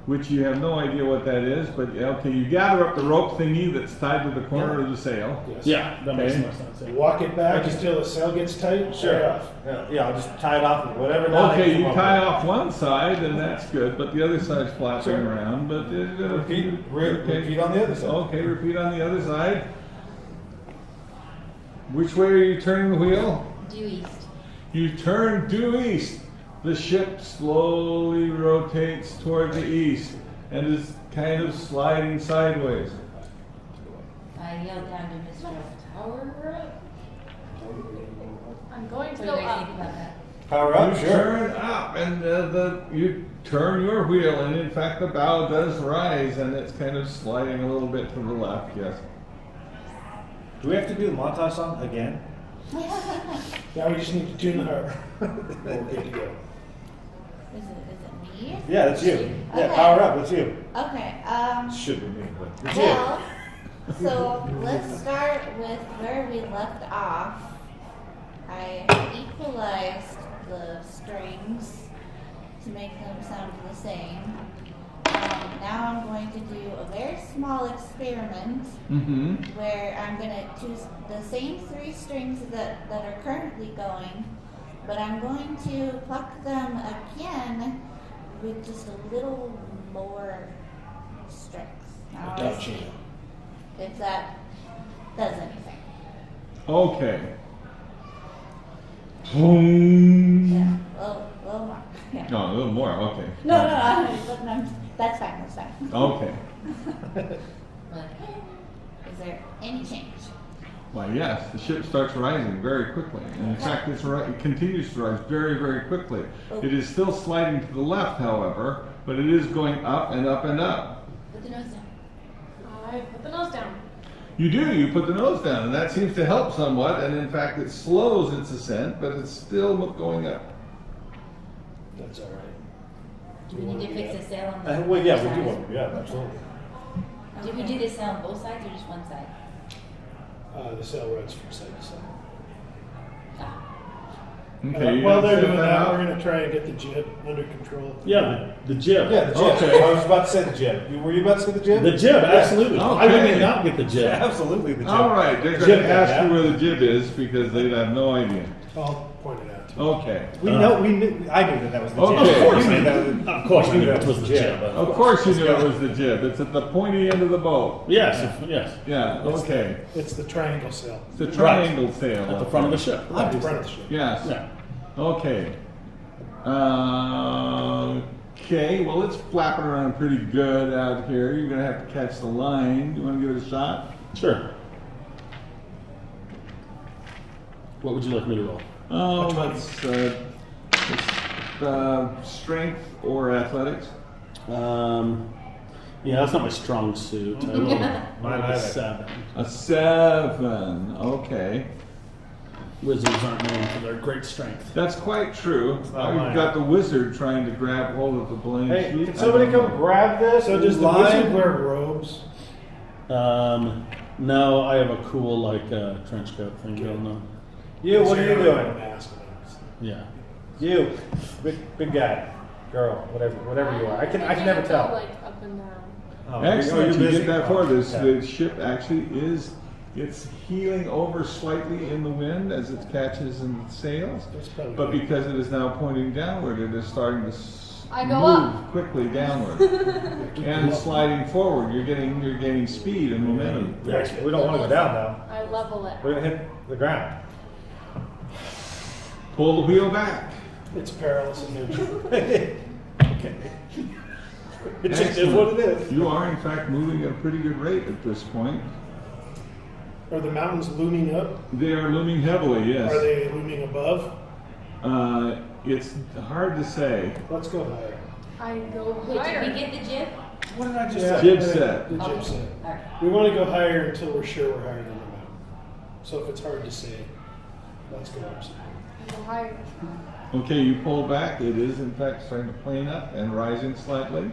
Which you have no idea what that is, but yeah, okay, you gather up the rope thingy that's tied to the corner of the sail. Yes. Yeah, that makes Okay. more sense. Yeah. Walk it back until the sail gets tight. Tie Sure. it off. Yeah, I'll just tie it off with whatever. knot I Okay, can you come up tie with. off one side and that's good, but the other side's flapping Sure. around. But Repeat, okay. repeat on the other side. Okay, repeat on the other side. Which way are you turning the wheel? due east. You turn due east. The ship slowly rotates toward the east and is kind of sliding sideways. I yelled down to Mr. Tower we're at? I'm going What to do go you guys think up. about that? Power up, You sure. turn up, and you turn your wheel, and in fact, the bow does rise, and it's kind of sliding a little bit to the left. Yes. Do we have to do the montage song again? Now we just need to tune the harbor. We're good to go. Is it me? Yeah, that's you. Yeah, Okay. power up, that's you. Okay, Should be me, but it's you. well, so let's start with where we left off. I equalized the strings to make them sound the same. Now I'm going to do a very small experiment Mm-hmm. where I'm going to choose the same 3 strings that are currently going, but I'm going to pluck them again with just a little more strings. Now let's Gotcha. see if that does anything. Okay. Boom. Yeah, a little more. Yeah. No, a little more. Okay. No, that's fine, that's fine. Okay. But Is there any change? Why, yes, the ship starts rising very quickly. And in fact, it continues to rise very, very quickly. It is still sliding to the left, however, but it is going up and up and up. put the nose down. I put the nose down. You do, you put the nose down, and that seems to help somewhat, and in fact, it slows its ascent, but it's still going up. That's all right. Do we need to fix the sail on the Well, yeah, we side? do want to, yeah, absolutely. Did we do the sail on both sides or just one side? The sail runs from side to side. Ah, Okay, you While gonna they're set doing that, up? we're going to try and get the jib under control. Yeah, the jib. Yeah, the jib. Okay. I was about to say the jib. Were you about to say the jib? The jib, absolutely. I Okay. would not get the jib. Yeah, absolutely the jib. All right, they're going Jib, to ask yeah. you where the jib is because they have no idea. I'll point it out to you. Okay. We know, we knew, I knew that was the jib. Okay. Of course, we knew that was, Of course, I knew that it was the jib. Of course you knew it was the jib. It's at the pointy end of the boat. Yes, yes. Yeah, okay. It's the triangle sail. It's the triangle sail. At the front of the ship. At the front of the ship. Yes. Yeah. Okay. Okay, well, it's flapping around pretty good out here. You're going to have to catch the line. You want to give it a shot? Sure. What would you like me to roll? Oh, let's strength or athletics. Yeah, that's not my strong suit. I rolled Mine either. a 7. A 7. Okay. Wizards aren't known for their great strength. That's quite true. not You've mine. got the wizard trying to grab hold of the blank Hey, sheet. can somebody I don't come know. grab this? So does the line? wizard wear robes? No, I have a cool like trench coat thing going on. You, what are you doing? Mask. Yeah. You, big guy, girl, whatever you are. I can never go, tell. like up and down. Oh, Excellent, you're you busy? get that for this. Okay. The ship actually it's heeling over slightly in the wind as it catches in the sails, That's probably but good. because it is now pointing downward, it is starting to I go move up. quickly downward and sliding forward. You're gaining speed and momentum. Yeah, we don't want to go down now. I level it. We're gonna hit the ground. Pull the wheel back. It's perilous in nature. Okay. It just is what it is. You are in fact moving at a pretty good rate at this point. Are the mountains looming up? They are looming heavily, yes. Are they looming above? It's hard to say. Let's go higher. I go Wait, higher. did we get the jib? What did I just Yeah. say? Jib set. The jib Okay. set. Alright. We want to go higher until we're sure we're higher than the mountain. So if it's hard to say, let's go up some. I go higher. Okay, you pull back. It is in fact starting to plane up and rising slightly.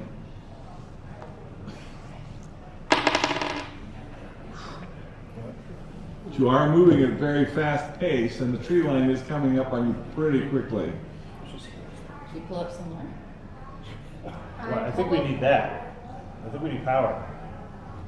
But you are moving at a very fast pace, and the tree line is coming up on you pretty quickly. Should we pull up somewhere? Well, I think we need that. I think we need power.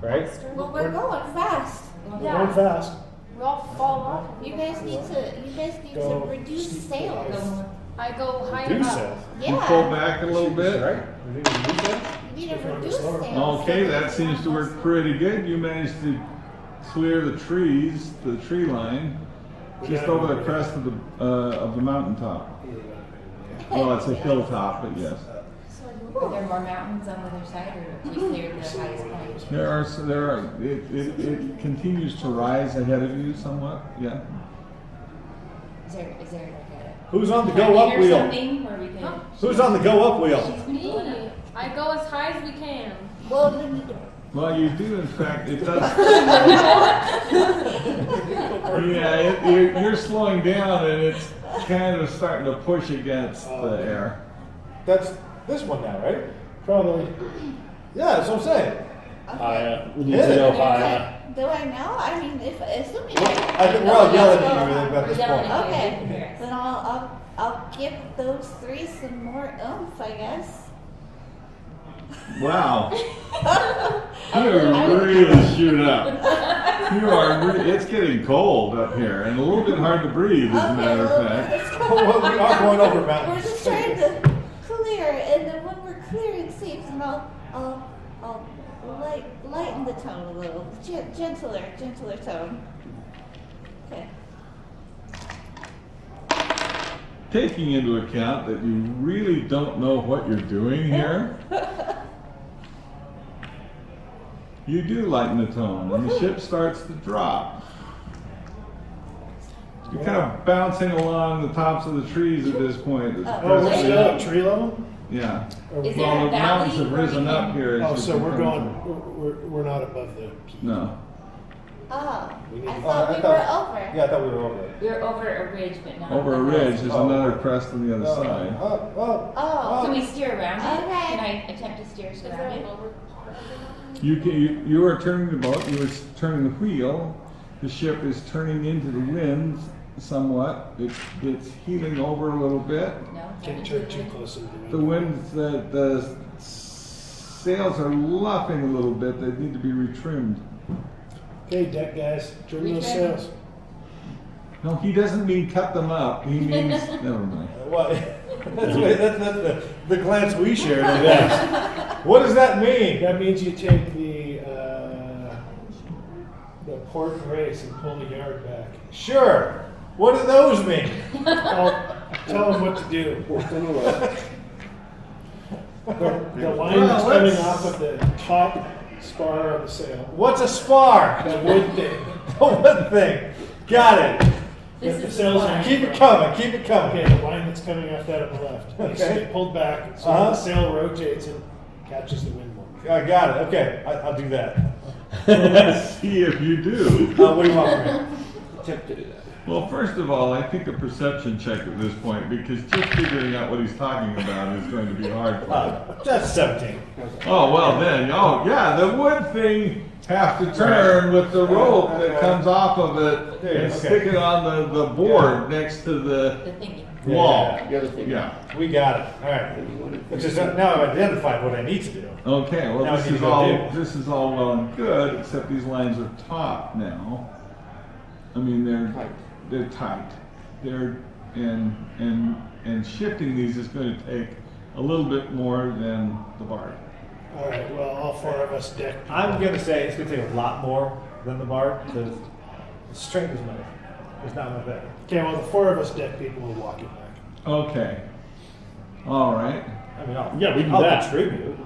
Right? Well, we're going fast. We're Yeah. going fast. We all fall off. You guys need to Go reduce steep sails. dive. I go higher Do up. so. You pull Yeah, back a little bit. Right? We need to do that? you need to reduce Slower. sails. Okay, that seems to work pretty good. You managed to clear the trees, the tree line, just over the crest of the mountaintop. Well, it's a hilltop, but yes. Are there more mountains on the other side, or have we cleared the highest point? There are. It continues to rise ahead of you somewhat. Yeah. Is there like Who's on the a go up or wheel? something where we could? Who's on the go up wheel? Me. I go as high as we can. Well, Well, you do. In fact, it does. Yeah, you're slowing down, and it's kind of starting to push against the air. That's this one now, right? Probably. Yeah, that's what I'm saying. We need to go higher. do I know? I mean, assuming I think we're all yelling at you really about this Yelling point. at you. Okay, Yes. then I'll give those three some more oomph, I guess. Wow. You really shoot up. You are. It's getting cold up here, and a little bit hard to breathe, as a matter of fact. Well, we are going over We're mountains. just trying to clear, and then when we're clearing seeps, and I'll lighten the tone a little, gentler tone. Okay. Taking into account that you really don't know what you're doing here, you do lighten the tone, and the ship starts to drop. You're kind of bouncing along the tops of the trees at this point. It's Oh, we're presently- still at tree level? Yeah. Is there Well, a the mountains valley have where risen we up can- here. as Oh, you so we're come going, through. we're not above the peak. No. Oh, We need I to- thought we were over. Yeah, I thought we were over it. We're over a ridge, but not. Over a ridge, there's Oh. another crest on the other side. Oh. Can we steer around it? Okay. Can I attempt to steer us Is there around an it? over? You are turning the boat, you are turning the wheel. The ship is turning into the wind somewhat. It's heeling over a little bit. No? Can't turn too close into The wind, the sails are luffing a little bit. They need to be retrimmed. Okay, deck guys, trim those Retrim. sails. No, he doesn't mean cut them up. He means, never mind. What? That's the glance we shared. I guess. What does that mean? That means you take the port race and pull the yard back. Sure. What do those mean? I'll tell them what to do. The line Well, that's coming let's- off of the top spar of the sail. What's a spar? That wood thing. The wood thing. Got it. This The is sails fun. are- Keep it coming. Keep it coming. Okay, the line that's coming off that on the left. Needs to Okay. get pulled back so Uh-huh. the sail rotates and catches the wind more. I got it. Okay, I'll do that. Let's see if you do. What do you want from me? Attempt to do that. Well, first of all, I think a perception check at this point, because just figuring out what he's talking about is going to be hard for you. That's 17. Oh, well then, oh yeah, the wood thing have to turn with the rope that comes off of it There, and okay. stick it on the board next to the The thingy. wall. The other thing. Yeah. We got it. All right. It's just now I've identified what I need to do. Okay, well Now this we need is to go all do. this is all well and good, except these lines are taut now. I mean Tight. they're tight. They're and shifting these is going to take a little bit more than the bark. All right, well, all four of us deck. I'm gonna say it's gonna take a lot more than the bar because the strength is not my thing. Okay, well, the four of us deck people will walk it back. Okay. All right. I mean, Yeah, we do I'll that. contribute.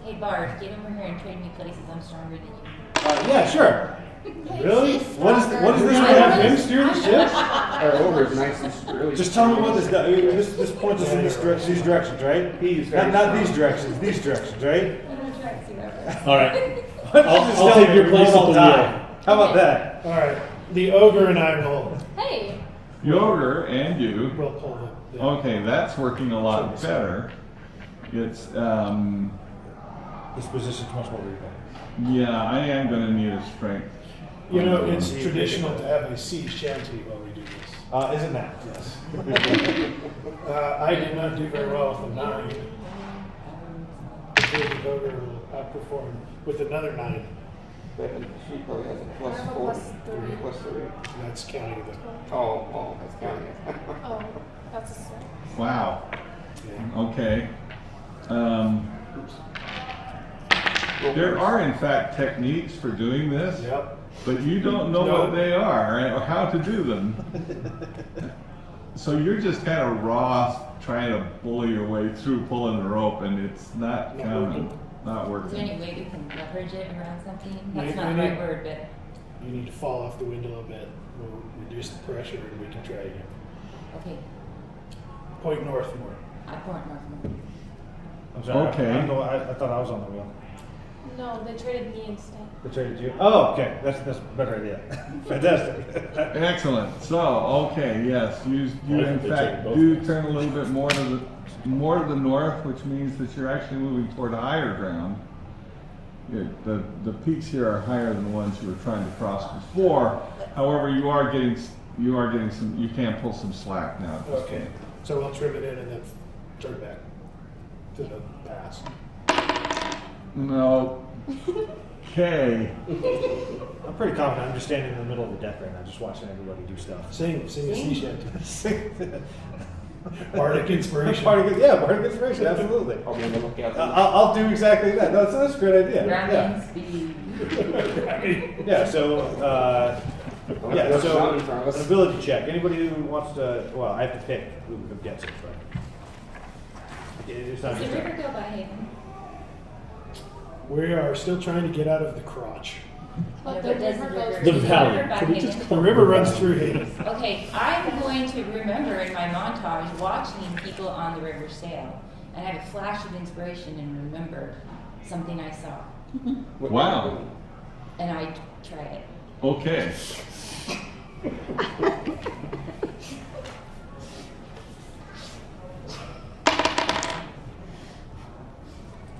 Hey Bard, get over here and trade me places. I'm stronger than you. Yeah, sure. Really? She's What is stronger. this? I Have don't him steer the ship? Our ogre is nice and really. Just tell me what this does. This points us in these directions, right? Not these directions. These directions, right? All right. Just I'll tell take me your we place won't at the die. wheel. How about that? All right. The ogre and I will Hey, Yoger and you. will pull the. Okay, that's working a lot better. It's This position's much more real. yeah, I am gonna need a strength. You know, it's traditional to have a sea shanty while we do this. Isn't that? Yes. I did not do very well with a 9. The ogre will outperform with another 9. But she probably has a plus I have a 4. plus 3. Plus 3. That's counting the. Oh, that's counting it. Oh, that's a strength. Wow. Yeah. Okay. There are in fact techniques for doing this, Yep. but you don't know No. what they are or how to do them. So you're just kind of raw trying to bully your way through pulling the rope, and it's not Not coming, working. not Is there working. any way we can leverage it around something? That's Maybe- not the right word, but You need to fall off the wind a little bit. We'll reduce the pressure and we can try again. okay. Point north more. I point north. I'm sorry. Okay. I thought I was on the wheel. No, they traded me instead. They traded you. Oh, okay. That's a better idea. Fantastic. Excellent. So, okay, yes, you Well, I in think they fact take both do ways. turn a little bit more to the north, which means that you're actually moving toward higher ground. The peaks here are higher than the ones you were trying to cross before. However, you are getting some. You can pull some slack now. At this Okay. point. So we'll trim it in and then turn back to the pass. No. Okay. I'm pretty confident. I'm just standing in the middle of the deck right now, just watching everybody do stuff. Sing a sea shanty. Bardic inspiration. Bardic inspiration, absolutely. I'll be on the lookout. I'll do exactly that. No, that's a great idea. Grounding Yeah. speed. Yeah. So. Yeah. There's a So mountain in front of us. an ability check. Anybody who wants to. Well, I have to pick who gets it, but it's not Does the just. river go by Haven? We are still trying to get out of the crotch. But No, the but does river the goes. river- The does the valley. river by Can we Haven? just The river runs through Haven. Okay, I'm going to remember in my montage watching people on the river sail, and I have a flash of inspiration and remember something I saw, What Wow. are you doing? and I try it. Okay.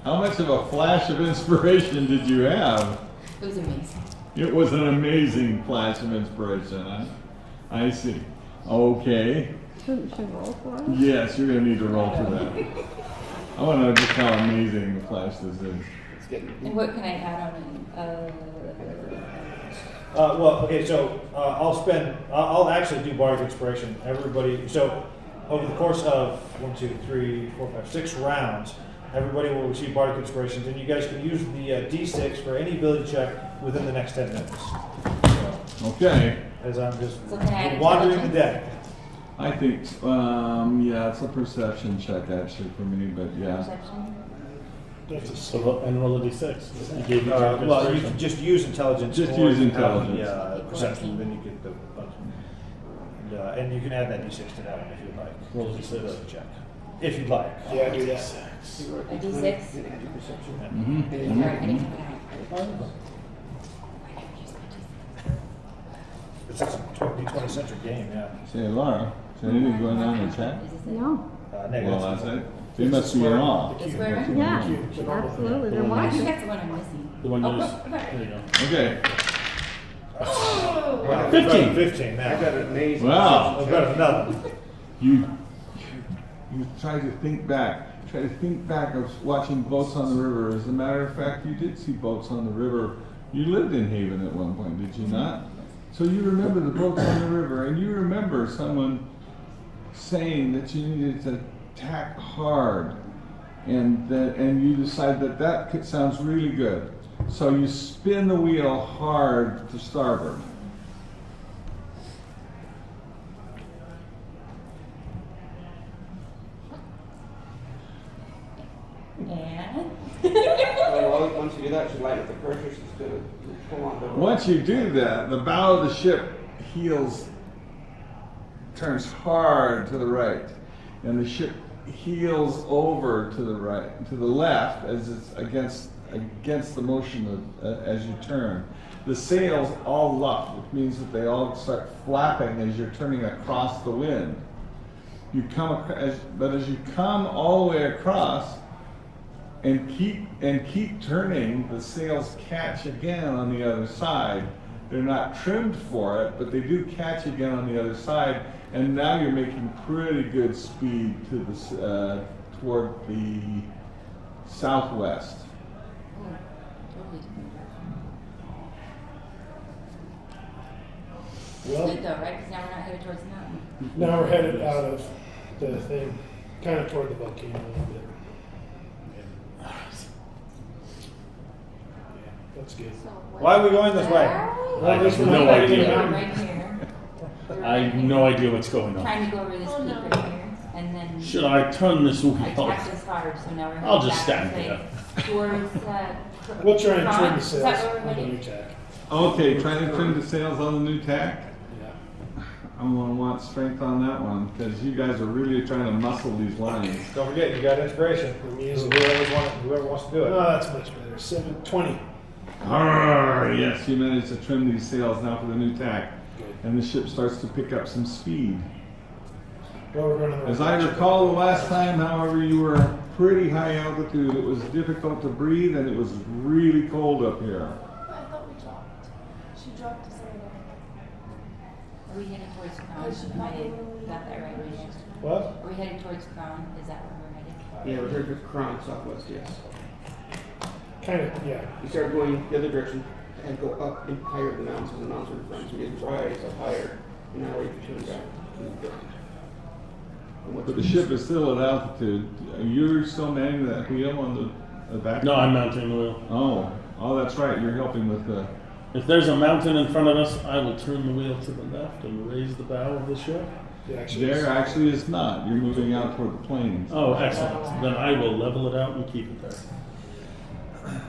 How much of a flash of inspiration did you have? It was amazing. It was an amazing flash of inspiration. Huh? I see. Okay. Shouldn't you roll for it? Yes, you're gonna need to roll for that. I want to know just how amazing the flash this is. It's getting. And what can I add on it? Well, okay, so I'll actually do Bardic Inspiration. Everybody, so over the course of 1, 2, 3, 4, 5, 6 rounds, everybody will receive Bardic Inspirations, and you guys can use the D6 for any ability check within the next 10 minutes. So, Okay. as I'm just So can I add wandering the intelligence? deck. I think, yeah, it's a perception check actually for me, but yeah. Perception? That's a So and roll a d6. You gave me Well, you inspiration. can just use intelligence. Just or use you can have intelligence. the, perception, then you get the bunch. And you can add that D6 to that one if you'd like. Roll a d6. Ability check. If you'd like. Yeah, do that. A D6? You can do perception. Mm-hmm. Alright, I need to put out. It's a 20th century game, yeah. Say, Laura, is there anything going on in the chat? Is this it? No. Negative. Well, that's it. You must be wrong. The square one? Yeah, The normal. absolutely. They're I think watching. that's the one I'm missing. The one Oh, you oh, there you go. Okay. Wow. 15. 15 now. I got an amazing. Wow. I've got another. You try to think back. Try to think back of watching boats on the river. As a matter of fact, you did see boats on the river. You lived in Haven at one point, did you not? So you remember the boats on the river, and you remember someone saying that you needed to tack hard, and you decide that sounds really good. So you spin the wheel hard to starboard. And? Well, once you do that, you light up the pressure, so it's gonna pull on the. Once you do that, the bow of the ship turns hard to the right, and the ship heels over to the right, to the left, as it's against the motion as you turn. The sails all luff, which means that they all start flapping as you're turning across the wind. But as you come all the way across and keep turning, the sails catch again on the other side. They're not trimmed for it, but they do catch again on the other side, and now you're making pretty good speed to the toward the southwest. Totally different. It's Well, good though, right? Because now we're not headed towards the mountain. now we're headed out of the thing, kind of toward the volcano a little bit. Yeah, that's good. So Why are we going this way? where are we? I have no We're idea. right here. We're I right have here. no idea what's going on. Trying to go over this Oh, peak no. right here, and then Should I turn this I wheel? tacked us hard, so now we're I'll heading just back stand this here. way towards We'll try and trim Ron, the is sails that where we're on the heading? new tack. Okay, trying to trim the sails on the new tack. Yeah. I'm gonna want strength on that one, because you guys are really trying to muscle these lines. Don't forget, you got inspiration. Whoever wants to do Oh, it. that's much better. 720. Yes, you managed to trim these sails now for the new tack, and the ship starts to pick up some speed. Well, we're going in the right As I direction. recall the last time, however, you were pretty high altitude. It was difficult to breathe, and it was really cold up here. I thought we dropped. She dropped us over Are we headed towards Crown? Push it Am I back a little. got that right? Rachel? What? Are we headed towards Crown? Is that where we're headed? Yeah, we're headed to Crown southwest, yes. Kind of, yeah. You start going the other direction and go up and higher than the mountains, because the mountains are in front, so you rise up higher, and now you can turn back to the ground. And what's- But the ship is still at altitude. You're still manning that wheel on the back? No, I'm mounting the wheel. Oh, that's right. You're helping with the. If there's a mountain in front of us, I will turn the wheel to the left and raise the bow of the ship. Yeah, actually, There actually is not. You're moving out toward the plains. Oh, excellent. Then I will level it out and keep it there.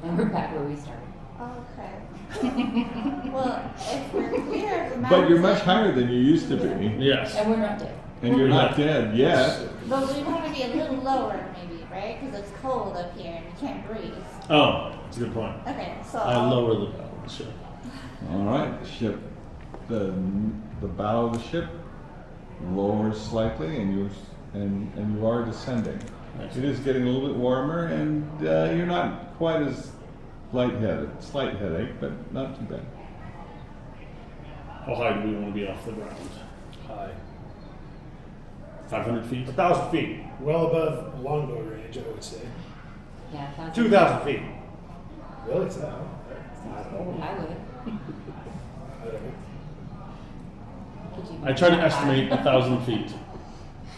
And we're back where we started. Okay. Well, if we're clear of the mountain. But you're much higher than you used to be, Yes. And we're not dead. and you're not dead yet. But we want to be a little lower, maybe, right? Because it's cold up here and you can't breathe. Oh, that's a good point. Okay, so I lower the bow of the ship. All right, the ship, the bow of the ship lowers slightly, and you are descending. It is getting a little bit warmer, and you're not quite as lightheaded. Slight headache, but not too bad. How high do we want to be off the ground? high. 500 feet? 1,000 feet. Well above longbow range, I would say. Yeah, 2,000 feet. Really? Is that? I would. I don't know. Could you I try to estimate 1,000 feet,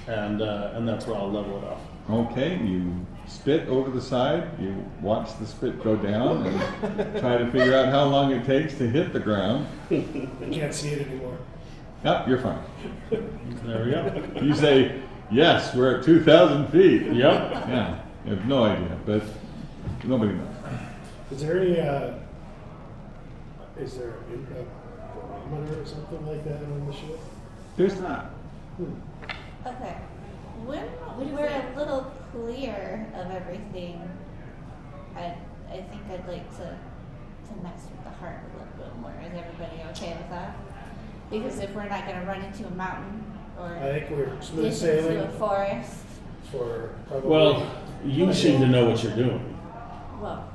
and that's where I'll level it off. Okay, you spit over the side, you watch the spit go down, and try to figure out how long it takes to hit the ground. I can't see it anymore. Yep, you're fine. There we go. You say, yes, we're at 2,000 feet. Yep. Yeah, you have no idea, but nobody knows. Is there any, is there a barometer or something like that on the ship? There's not. Okay. When we're a little clear of everything, I think I'd like to mess with the heart a little bit more. Is everybody okay with that? Because if we're not going to run into a mountain or I think we're smooth dip sailing into a forest, for probably. Well, you seem to know what you're doing. well,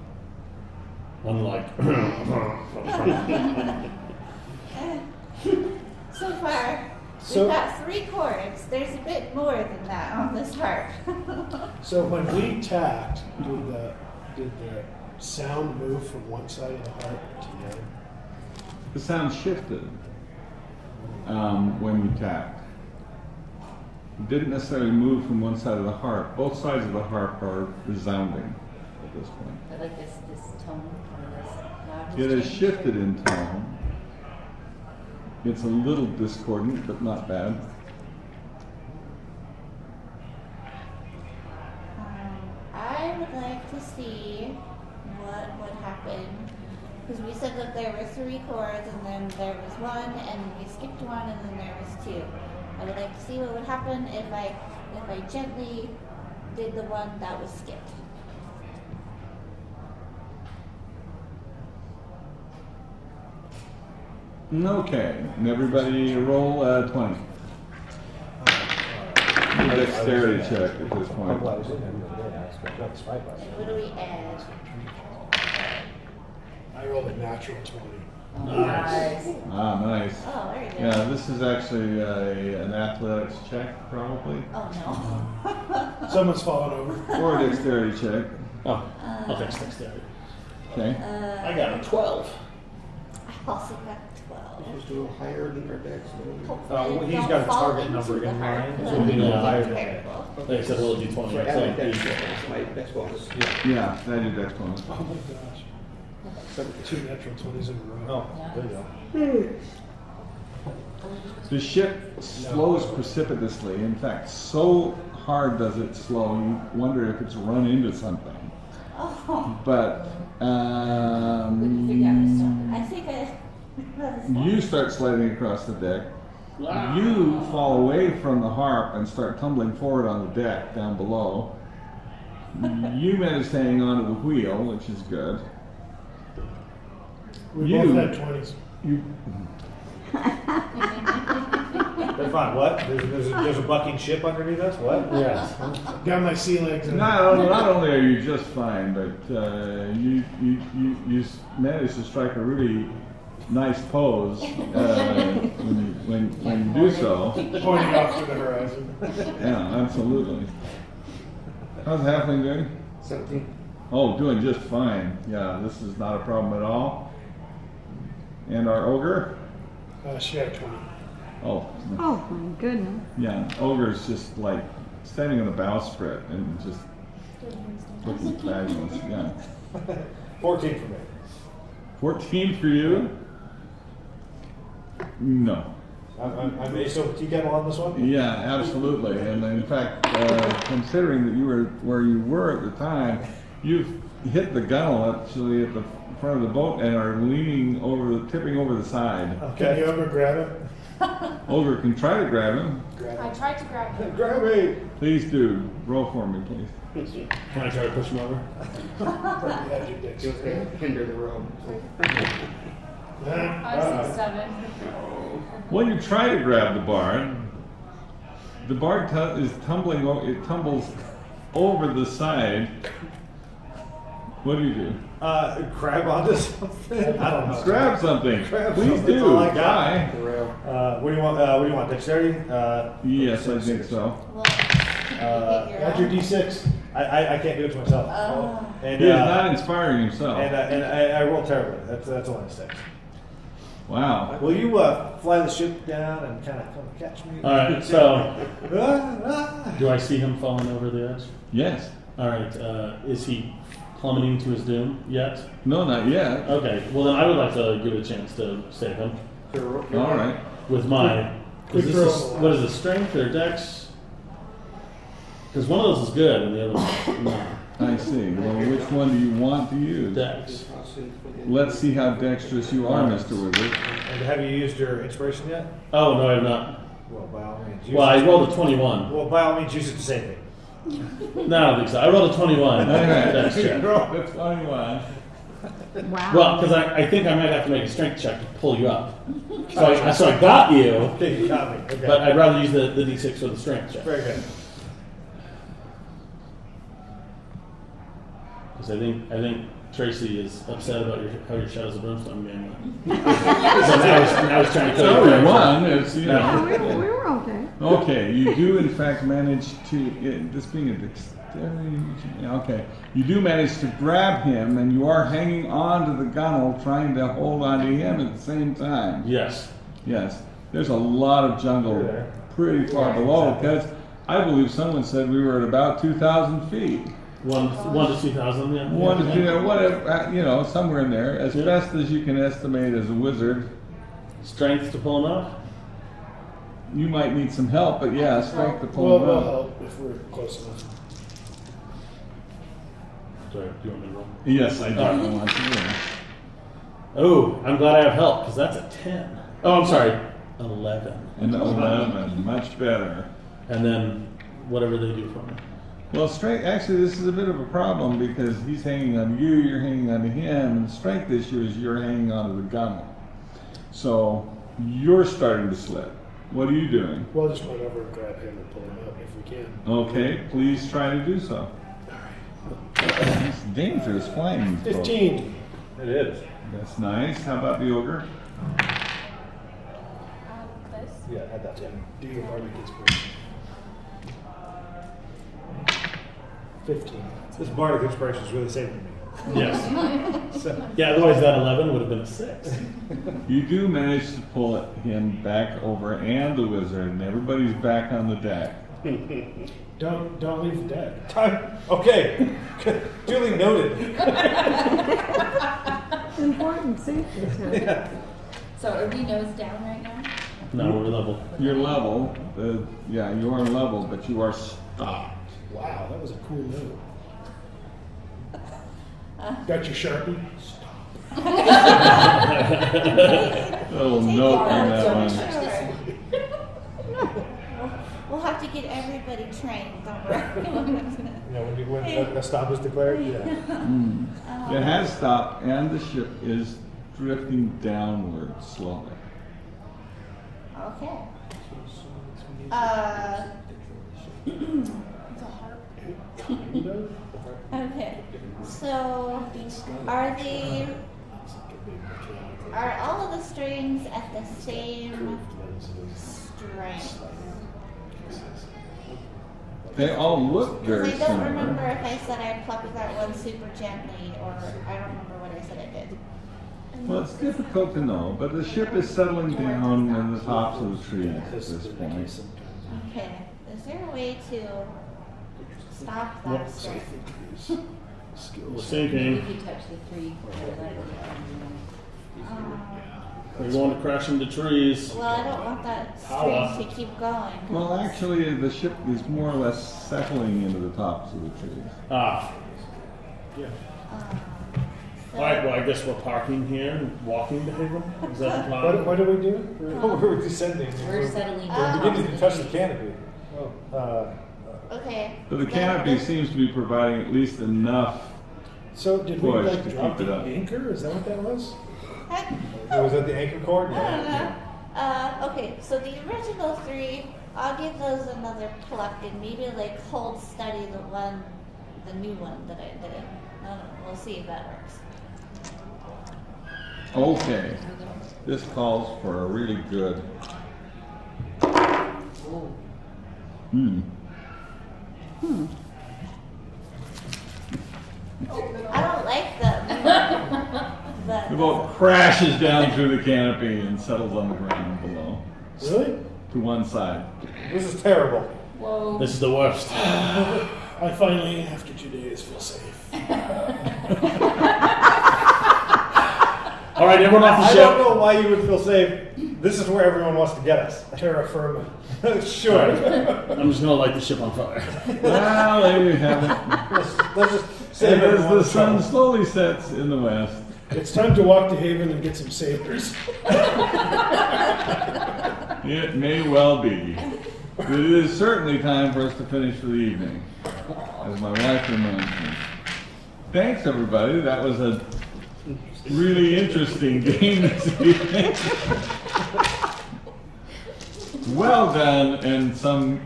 Unlike. so far So- we've got 3 chords. There's a bit more than that on this harp. So when we tacked, did the sound move from one side of the harp to the other? The sound shifted when you tapped. It didn't necessarily move from one side of the harp. Both sides of the harp are resounding at this point. I like this tone. Or this loud It has change. shifted in tone. It's a little discordant, but not bad. I would like to see what would happen. Because we said that there were 3 chords, and then there was 1, and we skipped 1, and then there was 2. I would like to see what would happen if I gently did the one that was skipped. Okay, and everybody roll 20. Dexterity check at this point. And what do we add? I rolled a natural 20. Nice. Ah, nice. Oh, very good. Yeah, this is actually an athletics check, probably, Oh, no. Someone's fallen over. or a dexterity check. Oh, I'll fix dexterity. Okay. I got a 12. I also got 12. Just a little higher than our decks. Well, he's Don't got a fall target into number the in heart. mind, so we know higher than Terrible. Like I said, roll a d20. So I So add my dex D6. bonus, my dex bonus. Yeah, that is dex bonus. Oh my gosh. 2 natural 20s in a row. Oh, there you go. The ship slows precipitously. In fact, so hard does it slow, you wonder if it's run into something. Oh, But Couldn't figure out how to stop I think I. you start sliding across the deck. You fall away from the harp and start tumbling forward on the deck down below. You manage to hang onto the wheel, which is good. We You- both had 20s. You, They're fine. What? There's a bucking ship underneath us? What? Yes. Got my sea legs in. not only are you just fine, but you manage to strike a really nice pose when you do so. Pointing off to the horizon. Yeah, absolutely. How's Halfling doing? 17. Oh, doing just fine. Yeah, this is not a problem at all. And our ogre? She had a 20. Oh, Oh my goodness. yeah. Ogre's just like standing on the bowsprit and just looking fabulous. Yeah. 14 for me. 14 for you? No. I'm ASO with tea kettle on this one? Yeah, absolutely. And in fact, considering that you were where you were at the time, you've hit the gunnel actually at the front of the boat and are leaning over, tipping over the side. Can you ever grab it? Ogre can try to grab him. I tried to grab him. Grab me! Please do. Roll for me, please. Can I try to push him over? Probably had your dicks. It was going to hinder the road. 5, 6, 7. When you try to grab the bard is tumbling. It tumbles over the side. What do you do? Grab onto something? I don't know. Grab something. Grab Please something. do. That's all I got. Try. The rail. What do you want? What do you want? Dexterity? Yes, I think so. Well, can you That's your D6. I can't do it to myself. And He is not inspiring himself. and I roll terribly. That's only a 6. Wow. Will you fly the ship down and kind of come catch me? All right, so Ah. do I see him falling over the edge? Yes. All right, is he plummeting to his doom yet? No, not yet. Okay, well then I would like to give it a chance to save him All right. with my. Quick Is this throw. what is it, strength or dex? Because one of those is good and the other one no. I see. Well, which one do you want to use? Dex. Let's see how dexterous you are, Mr. Wizard. And have you used your inspiration yet? Oh no, I have not. Well, by all means. Use Well, I it. rolled a 21. Well, by all means, use it to save me. No, I don't think so. I rolled a 21. Dex check. That's 21. Wow. Well, because I think I might have to make a strength check to pull you up. So I got you, Okay, you got me. Okay. but I'd rather use the d6 for the strength check. Very good. Because I think Tracy is upset about how your Shadows of Brimstone game went. So now he's trying to kill So your we character. won. It's, you Yeah, know. we were okay. Okay, you do in fact manage to, this being a dexterity, okay, you do manage to grab him and you are hanging on to the gunnel trying to hold on to him at the same time. Yes. Yes, there's a lot of jungle pretty far below because I believe someone said we were at about 2,000 feet. 1 to 2,000, yeah. One to two, whatever, somewhere in there, as best as you can estimate as a wizard. Strength to pull him up? You might need some help, but yeah, strength to pull We'll him we'll up. help if we're close enough. Sorry, do you want me to roll? Yes, I definitely want to. Yeah. Oh, I'm glad I have help because that's a 10. Oh, I'm sorry, 11. And 11, much better. And then whatever they do for me. Well, strength, actually, this is a bit of a problem because he's hanging on you, you're hanging on to him, and the strength issue is you're hanging onto the gun. So you're starting to slip. What are you doing? We'll just run over and grab him and pull him up if we can. Okay, please try to do so. It's dangerous playing. 15. It is. That's nice. How about the ogre? This. Yeah, add that to him. Do your bardic inspiration. 15. This bardic inspiration is really saving me. Yes. So, Yeah, otherwise that 11 would have been a 6. You do manage to pull him back over and the wizard, and everybody's back on the deck. Don't leave the deck. time. Okay. Duly noted. Important safety tip. Yeah. So are we nose down right now? No, we're level. You're level. Yeah, you are level, but you are stopped. Wow, that was a cool note. Got your Sharpie? Little note on that one. Sure. We'll have to get everybody trained, don't worry. You know, when the stop is declared? Yeah. It has stopped, and the ship is drifting downward slowly. Okay. Kind of. Okay. So, are all of the strings at the same strength? They all look Because very I don't similar. remember if I said I plucked that one super gently, or I don't remember what I said I did. Well, it's difficult to know, but the ship is settling down in the tops of the trees at this point. Okay. Is there a way to stop that strength? We're sinking. If you touch the 3 quarter level. We're going to crash into trees. Well, I don't want that Holla. string to keep going. Well, actually, the ship is more or less settling into the tops of the trees. Ah. Yeah. So- Alright, well, I guess we're parking here and walking to Haven. Is that the plan? What are we doing? We're descending. We're settling We're down. beginning to touch the canopy. Okay. But the canopy seems to be providing at least enough. So did we Push like to drop keep it the up. anchor? Is that what that was? Was that the anchor cord? I don't know. Okay, so the original 3, I'll give those another pluck and maybe like hold steady the new one that I did. I don't know. We'll see if that works. Okay, this calls for a really good. I don't like the The boat crashes down through the canopy and settles on the ground below, Really? to one side. This is terrible. Whoa. This is the worst. I finally, after 2 days, feel safe. Alright, everyone off the I ship. don't know why you would feel safe. This is where everyone wants to get us. Terra firma. Sure. I'm just gonna light the ship on fire. Well, there you have it. Let's just save And as everyone the the sun trouble. slowly sets in the west, It's time to walk to Haven and get some sabers. it may well be. It is certainly time for us to finish for the evening, as my wife reminds me. Thanks, everybody. That was a really interesting game this evening. Well done, and some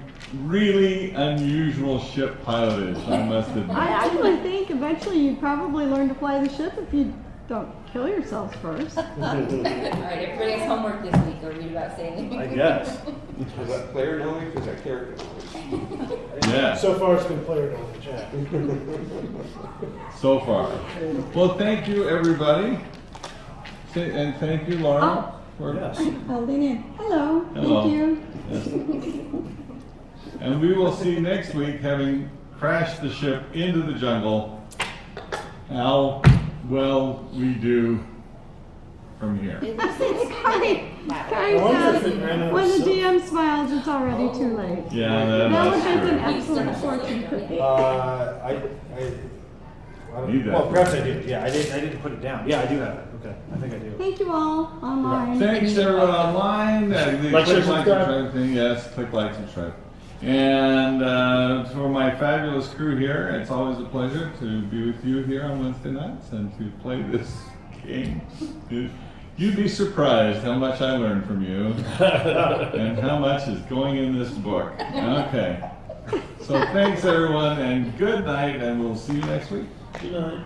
really unusual ship pilotage, I must admit. I actually think eventually you'd probably learn to fly the ship if you don't kill yourselves first. All right, everybody has homework this week. Or read about sailing. I guess. Is that player knowledge or is that character knowledge? Yeah, So far, it's been player knowledge. so far. Well, thank you, everybody. And thank you, Laura. For, I'll lean in. Hello. Hello. Thank you. Yes. And we will see next week, having crashed the ship into the jungle, how well we do from here. At least it's heading that way. Turns wonder out, if it ran out of when the soap. DM smiles, it's already too late. Yeah, That would that's have been true. excellent fortune cookie. I don't- Need that. Well, perhaps I do. Yeah, I didn't put it down. Yeah, I do have it. Okay, I think I do. Thank you all online. Thanks everyone online. The Like, click, share, like, subscribe. subscribe thing. Yes, click, like, subscribe. And for my fabulous crew here, it's always a pleasure to be with you here on Wednesday nights and to play this game. You'd be surprised how much I learned from you and how much is going in this book. Okay. So thanks everyone and good night, and we'll see you next week. Good night.